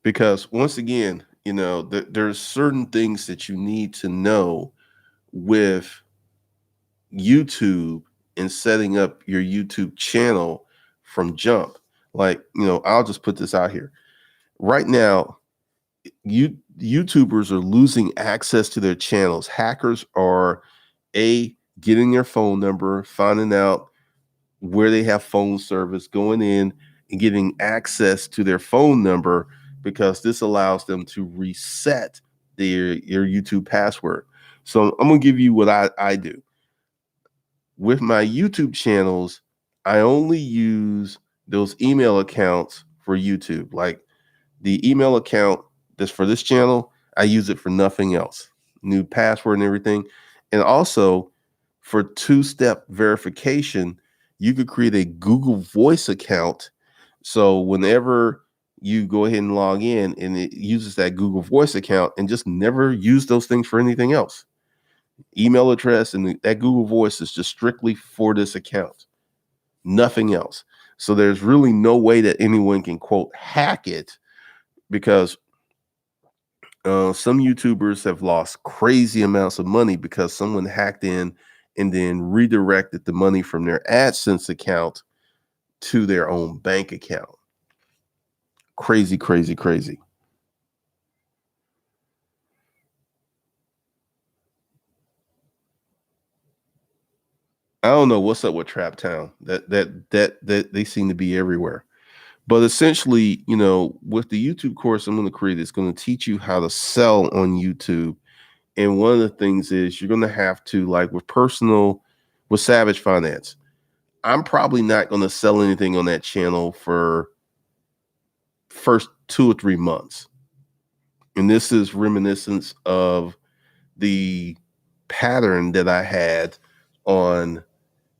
because once again, there's certain things that you need to know with YouTube and setting up your YouTube channel from jump. Like, I'll just put this out here. Right now, YouTubers are losing access to their channels. Hackers are getting their phone number, finding out where they have phone service, going in and getting access to their phone number, because this allows them to reset your YouTube password. So I'm gonna give you what I do. With my YouTube channels, I only use those email accounts for YouTube. Like the email account that's for this channel, I use it for nothing else. New password and everything. And also for two-step verification, you could create a Google Voice account. So whenever you go ahead and log in, and it uses that Google Voice account, and just never use those things for anything else. Email address and that Google Voice is just strictly for this account, nothing else. So there's really no way that anyone can quote hack it, because some YouTubers have lost crazy amounts of money because someone hacked in and then redirected the money from their AdSense account to their own bank account. Crazy, crazy, crazy. I don't know what's up with Trap Town. That they seem to be everywhere. But essentially, with the YouTube course I'm going to create, it's going to teach you how to sell on YouTube. And one of the things is you're going to have to, like with Savage Finance, I'm probably not going to sell anything on that channel for first 2 or 3 months. And this is reminiscence of the pattern that I had on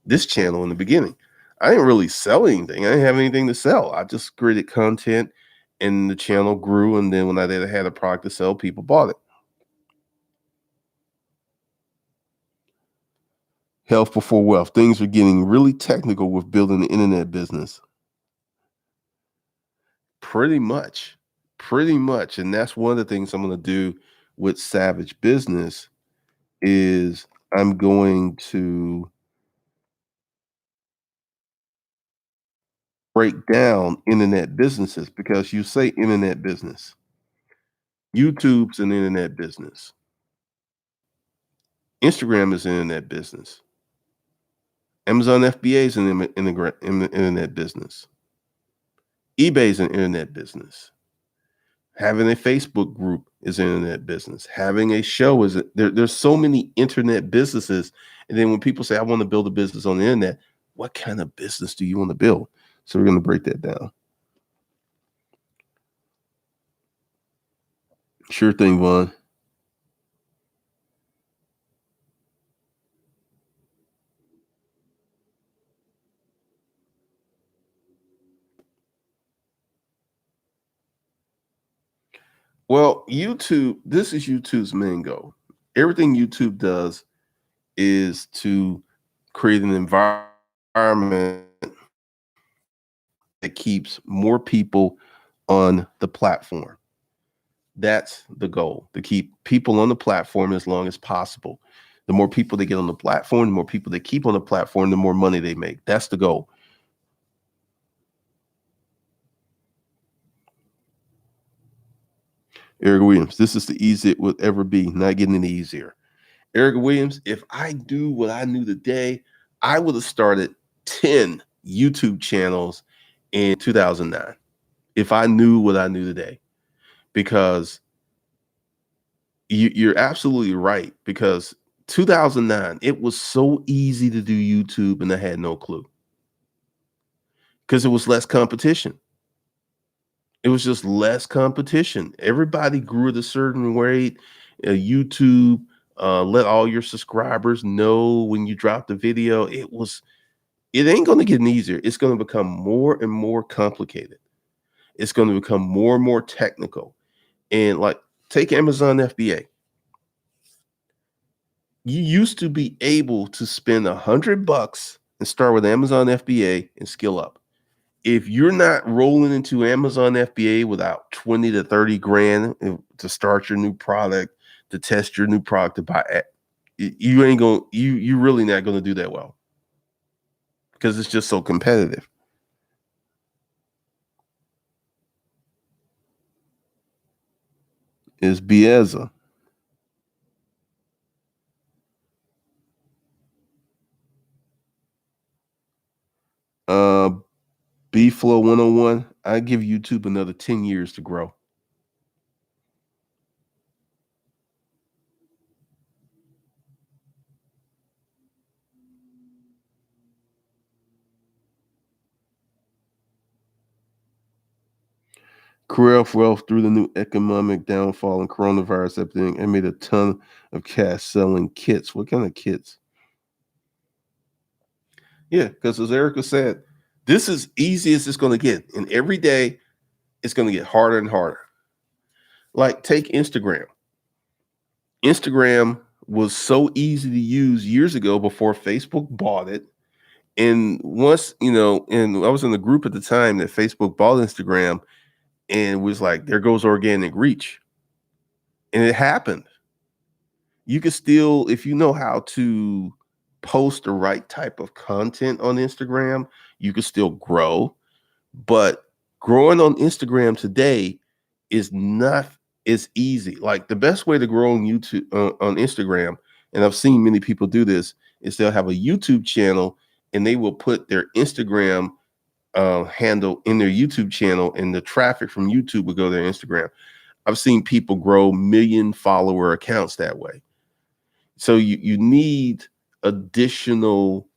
this channel in the beginning. I didn't really sell anything. I didn't have anything to sell. I just created content and the channel grew. And then when I had a product to sell, people bought it. Health before wealth. Things are getting really technical with building the internet business. Pretty much. Pretty much. And that's one of the things I'm going to do with Savage Business is I'm going to break down internet businesses, because you say internet business. YouTube's an internet business. Instagram is an internet business. Amazon FBA is an internet business. eBay is an internet business. Having a Facebook group is an internet business. Having a show there's so many internet businesses. And then when people say, I want to build a business on the internet, what kind of business do you want to build? So we're going to break that down. Sure thing, Vaughn. Well, this is YouTube's main goal. Everything YouTube does is to create an environment that keeps more people on the platform. That's the goal, to keep people on the platform as long as possible. The more people they get on the platform, the more people they keep on the platform, the more money they make. That's the goal. Eric Williams, this is the easiest it would ever be, not getting any easier. Eric Williams, if I do what I knew today, I would have started 10 YouTube channels in 2009 if I knew what I knew today. Because you're absolutely right. Because 2009, it was so easy to do YouTube, and I had no clue because it was less competition. It was just less competition. Everybody grew at a certain rate. YouTube let all your subscribers know when you dropped the video. It ain't going to get easier. It's going to become more and more complicated. It's going to become more and more technical. And like, take Amazon FBA. You used to be able to spend $100 and start with Amazon FBA and skill up. If you're not rolling into Amazon FBA without 20 to 30 grand to start your new product, to test your new product, to buy, you ain't going, you really not going to do that well because it's just so competitive. Is Bieza. Uh, B Flow 101. I give YouTube another 10 years to grow. Career wealth through the new economic downfall and coronavirus epidemic. I made a ton of cash selling kits. What kind of kits? Yeah, because as Erica said, this is easy as it's going to get. And every day it's going to get harder and harder. Like, take Instagram. Instagram was so easy to use years ago before Facebook bought it. And once, and I was in the group at the time that Facebook bought Instagram and was like, there goes organic reach. And it happened. You can still, if you know how to post the right type of content on Instagram, you can still grow. But growing on Instagram today is not as easy. Like, the best way to grow on YouTube, on Instagram, and I've seen many people do this, is they'll have a YouTube channel and they will put their Instagram handle in their YouTube channel, and the traffic from YouTube will go to their Instagram. I've seen people grow million follower accounts that way. So you need additional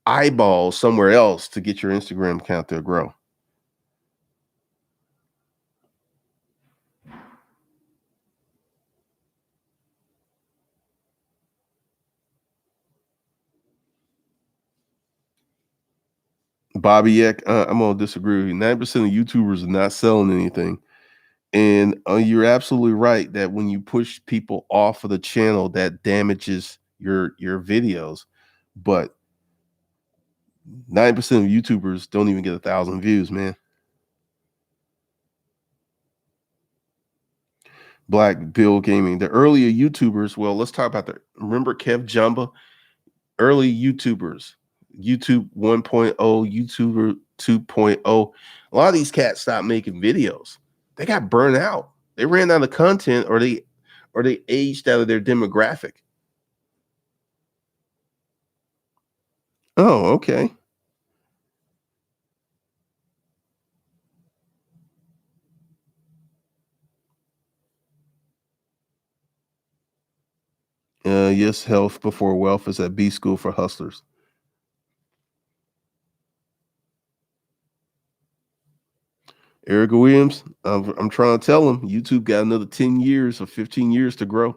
eyeballs somewhere else to get your Instagram account to grow. Bobby Eck, I'm gonna disagree with you. 9% of YouTubers are not selling anything. And you're absolutely right that when you push people off of the channel, that damages your videos. But 9% of YouTubers don't even get 1,000 views, man. Black Bill Gaming. The earlier YouTubers, well, let's talk about remember Kev Jumba? Early YouTubers, YouTube 1.0, YouTuber 2.0. A lot of these cats stopped making videos. They got burned out. They ran out of content, or they aged out of their demographic. Oh, okay. Yes, health before wealth is at B School for Hustlers. Erica Williams, I'm trying to tell him YouTube got another 10 years or 15 years to grow.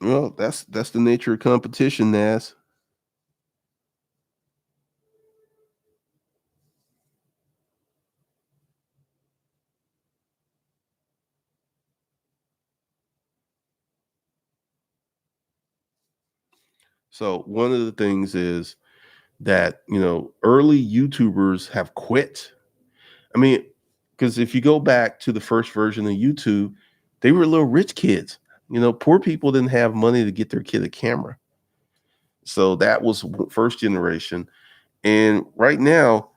Well, that's the nature of competition, Nas. So one of the things is that, early YouTubers have quit. I mean, because if you go back to the first version of YouTube, they were little rich kids. Poor people didn't have money to get their kid a camera. So that was first generation. And right now,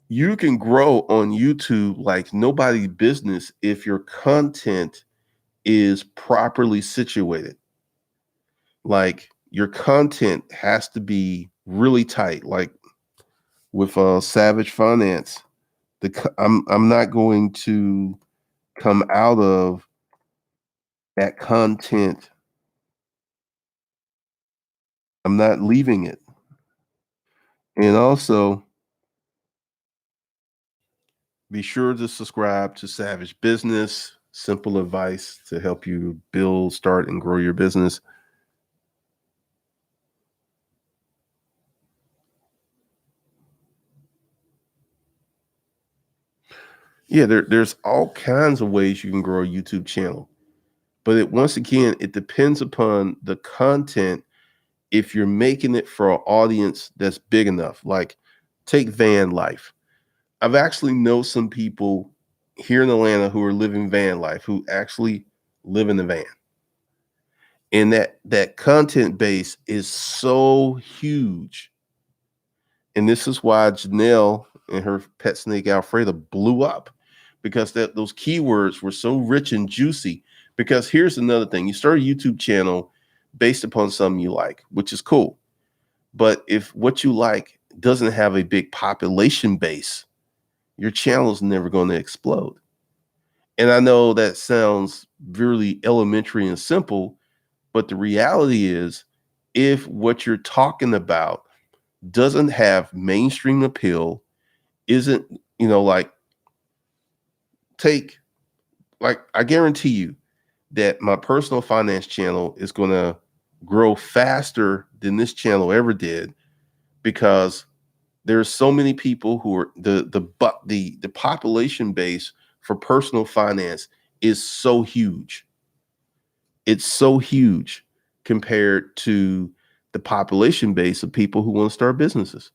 you can grow on YouTube like nobody's business if your content is properly situated. Like, your content has to be really tight. Like with Savage Finance, I'm not going to come out of that content, I'm not leaving it. And also, be sure to subscribe to Savage Business, simple advice to help you build, start, and grow your business. Yeah, there's all kinds of ways you can grow a YouTube channel. But once again, it depends upon the content. If you're making it for an audience that's big enough, like take van life. I've actually know some people here in Atlanta who are living van life, who actually live in the van. And that content base is so huge. And this is why Janelle and her pet snake Alfreda blew up, because those keywords were so rich and juicy. Because here's another thing: you start a YouTube channel based upon something you like, which is cool. But if what you like doesn't have a big population base, your channel is never going to explode. And I know that sounds really elementary and simple, but the reality is, if what you're talking about doesn't have mainstream appeal, isn't, like, take, like, I guarantee you that my personal finance channel is going to grow faster than this channel ever did, because there's so many people who are the population base for personal finance is so huge. It's so huge compared to the population base of people who want to start businesses.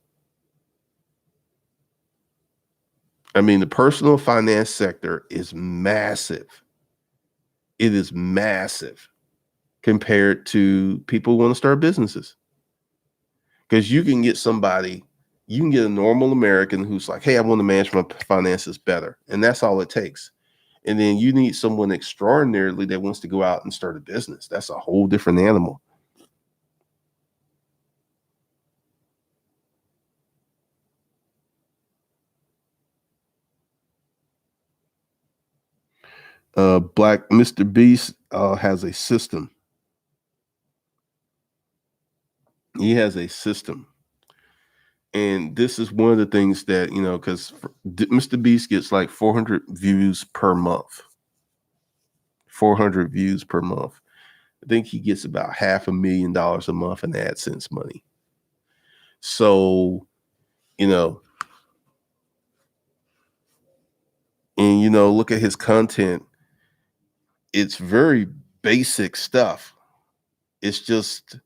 I mean, the personal finance sector is massive. It is massive compared to people who want to start businesses. Because you can get a normal American who's like, hey, I want to manage my finances better. And that's all it takes. And then you need someone extraordinarily that wants to go out and start a business. That's a whole different animal. Black Mr. Beast has a system. He has a system. And this is one of the things that, because Mr. Beast gets like 400 views per month. 400 views per month. I think he gets about $500,000 a month in AdSense money. So, you know, and look at his content. It's very basic stuff. It's just,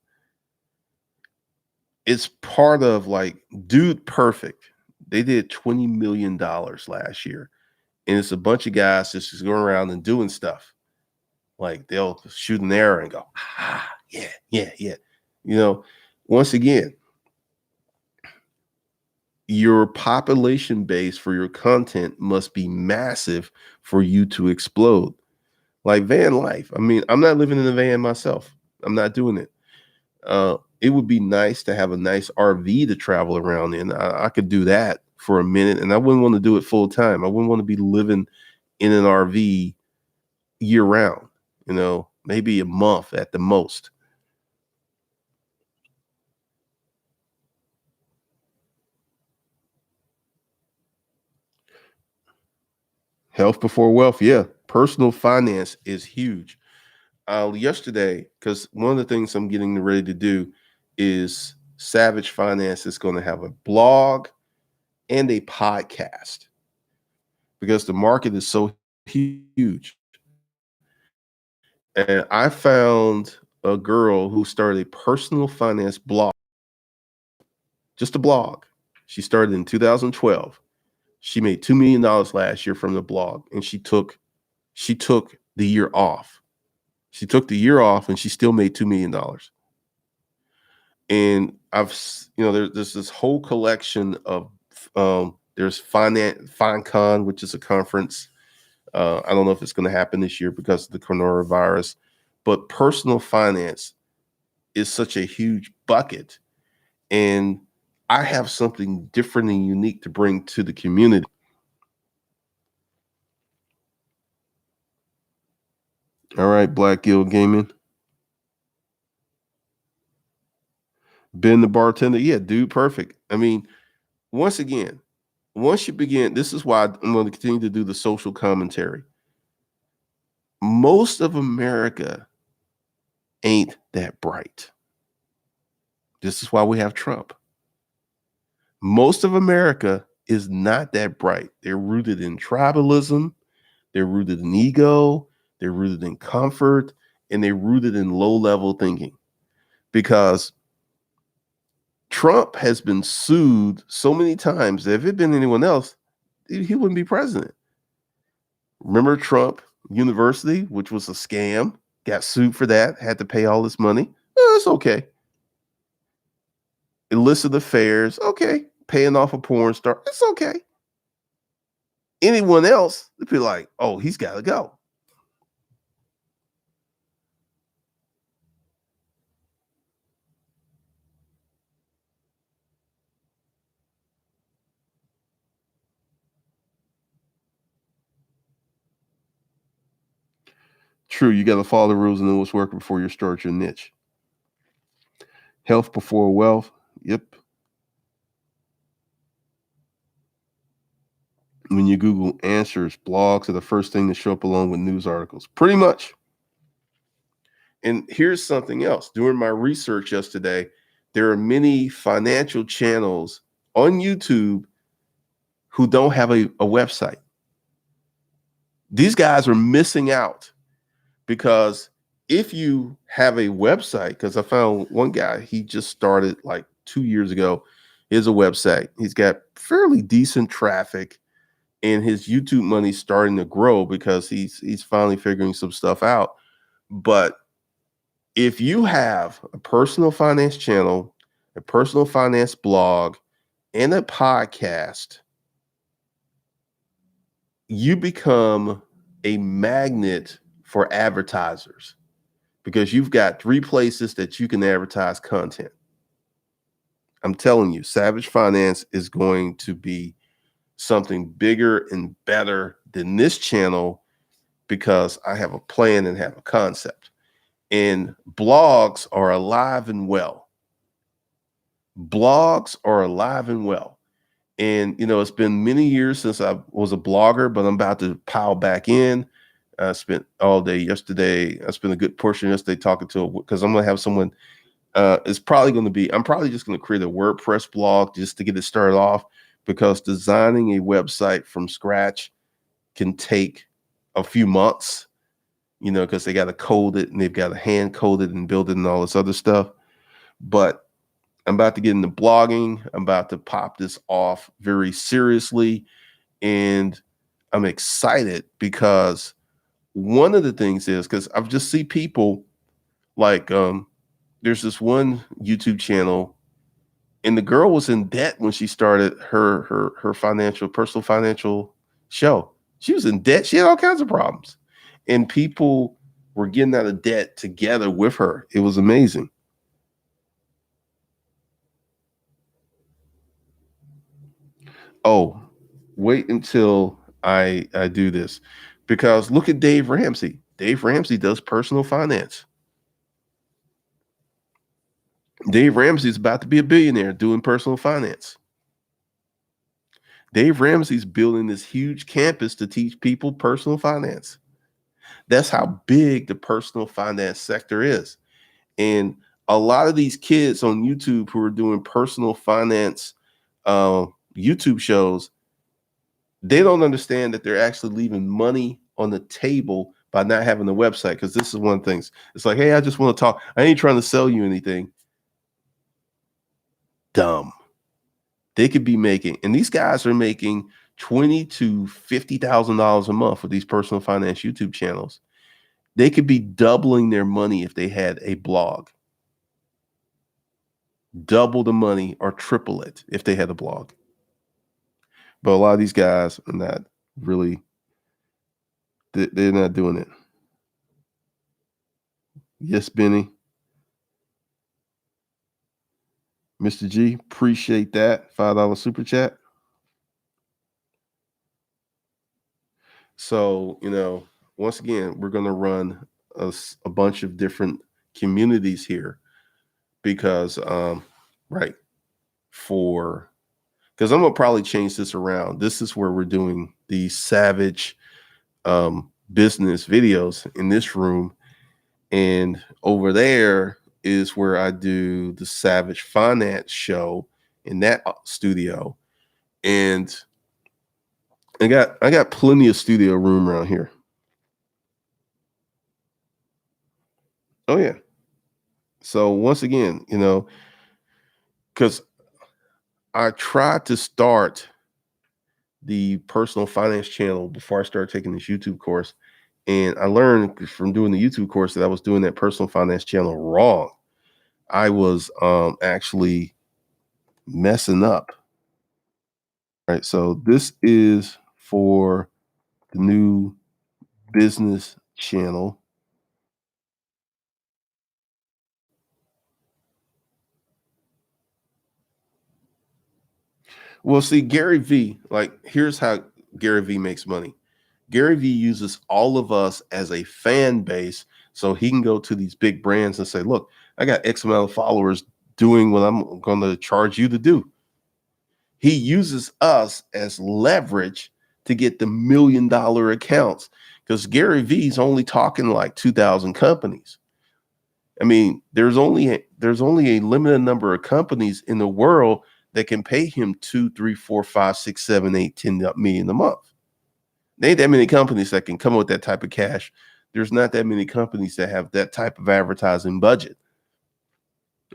it's part of, like, Dude Perfect. They did $20 million last year. And it's a bunch of guys just going around and doing stuff. Like, they'll shoot an arrow and go, yeah, yeah, yeah. Once again, your population base for your content must be massive for you to explode. Like van life. I mean, I'm not living in a van myself. I'm not doing it. It would be nice to have a nice RV to travel around in. I could do that for a minute, and I wouldn't want to do it full time. I wouldn't want to be living in an RV year round, maybe a month at the most. Health before wealth. Yeah. Personal finance is huge. Yesterday, because one of the things I'm getting ready to do is Savage Finance is going to have a blog and a podcast, because the market is so huge. And I found a girl who started a personal finance blog, just a blog. She started in 2012. She made $2 million last year from the blog, and she took the year off. She took the year off, and she still made $2 million. And there's this whole collection of, there's FineCon, which is a conference. I don't know if it's going to happen this year because of the coronavirus, but personal finance is such a huge bucket. And I have something different and unique to bring to the community. All right, Black Guild Gaming. Ben the bartender. Yeah, dude, perfect. I mean, once again, once you begin, this is why I'm going to continue to do the social commentary. Most of America ain't that bright. This is why we have Trump. Most of America is not that bright. They're rooted in tribalism, they're rooted in ego, they're rooted in comfort, and they're rooted in low level thinking. Because Trump has been sued so many times that if it had been anyone else, he wouldn't be president. Remember Trump University, which was a scam, got sued for that, had to pay all this money. Oh, it's okay. Illicit affairs, okay. Paying off a porn star, it's okay. Anyone else, they'd be like, oh, he's got to go. True, you got to follow the rules and know what's working before you start your niche. Health before wealth. Yep. When you Google answers, blogs are the first thing to show up along with news articles. Pretty much. And here's something else. During my research yesterday, there are many financial channels on YouTube who don't have a website. These guys are missing out because if you have a website, because I found one guy, he just started like 2 years ago. He has a website. He's got fairly decent traffic, and his YouTube money's starting to grow because he's finally figuring some stuff out. But if you have a personal finance channel, a personal finance blog, and a podcast, you become a magnet for advertisers because you've got 3 places that you can advertise content. I'm telling you, Savage Finance is going to be something bigger and better than this channel because I have a plan and have a concept. And blogs are alive and well. Blogs are alive and well. And, it's been many years since I was a blogger, but I'm about to pile back in. I spent all day yesterday. I spent a good portion yesterday talking to because I'm going to have someone. It's probably going to be, I'm probably just going to create a WordPress blog just to get it started off because designing a website from scratch can take a few months, because they got to code it and they've got to hand code it and build it and all this other stuff. But I'm about to get into blogging. I'm about to pop this off very seriously. And I'm excited because one of the things is because I've just see people like there's this one YouTube channel and the girl was in debt when she started her personal financial show. She was in debt. She had all kinds of problems. And people were getting out of debt together with her. It was amazing. Oh, wait until I do this because look at Dave Ramsey. Dave Ramsey does personal finance. Dave Ramsey's about to be a billionaire doing personal finance. Dave Ramsey's building this huge campus to teach people personal finance. That's how big the personal finance sector is. And a lot of these kids on YouTube who are doing personal finance YouTube shows, they don't understand that they're actually leaving money on the table by not having the website. Because this is one of the things. It's like, hey, I just want to talk. I ain't trying to sell you anything. Dumb. They could be making, and these guys are making $20,000 to $50,000 a month with these personal finance YouTube channels. They could be doubling their money if they had a blog. Double the money or triple it if they had a blog. But a lot of these guys are not really, they're not doing it. Yes, Benny. Mr. G, appreciate that. $5 super chat. So, once again, we're going to run a bunch of different communities here because, right, for because I'm gonna probably change this around. This is where we're doing the savage business videos in this room, and over there is where I do the savage finance show in that studio. And I got plenty of studio room around here. Oh yeah. So once again, because I tried to start the personal finance channel before I started taking this YouTube course. And I learned from doing the YouTube course that I was doing that personal finance channel wrong. I was actually messing up. Right. So this is for the new business channel. Well, see, Gary V, like, here's how Gary V makes money. Gary V uses all of us as a fan base so he can go to these big brands and say, look, I got X amount of followers doing what I'm going to charge you to do. He uses us as leverage to get the $1 million accounts because Gary V's only talking like 2,000 companies. I mean, there's only a limited number of companies in the world that can pay him 2, 3, 4, 5, 6, 7, 8, 10 million a month. There ain't that many companies that can come up with that type of cash. There's not that many companies that have that type of advertising budget.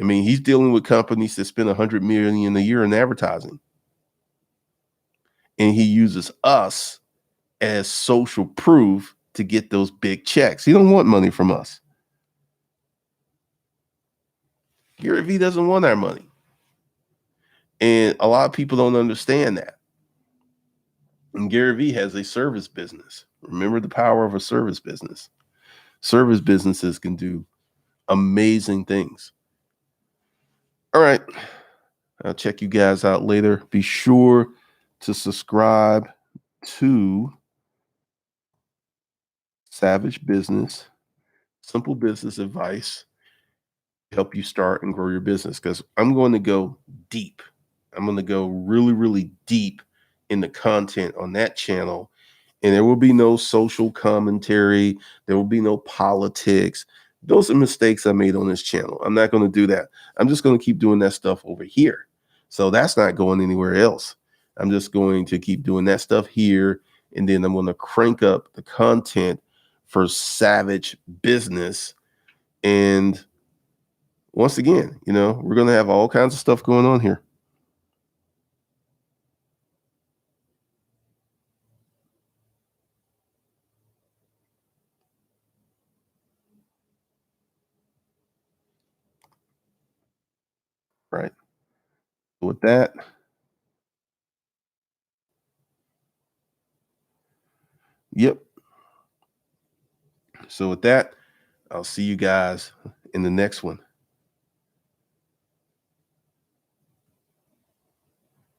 I mean, he's dealing with companies that spend 100 million a year in advertising, and he uses us as social proof to get those big checks. He don't want money from us. Gary Vee doesn't want our money. And a lot of people don't understand that. And Gary Vee has a service business. Remember the power of a service business. Service businesses can do amazing things. All right. I'll check you guys out later. Be sure to subscribe to Savage Business, simple business advice to help you start and grow your business. Because I'm going to go deep. I'm going to go really, really deep in the content on that channel. And there will be no social commentary. There will be no politics. Those are mistakes I made on this channel. I'm not going to do that. I'm just going to keep doing that stuff over here. So that's not going anywhere else. I'm just going to keep doing that stuff here. And then I'm going to crank up the content for Savage Business. And once again, we're going to have all kinds of stuff going on here. Right. With that, yep. So with that, I'll see you guys in the next one.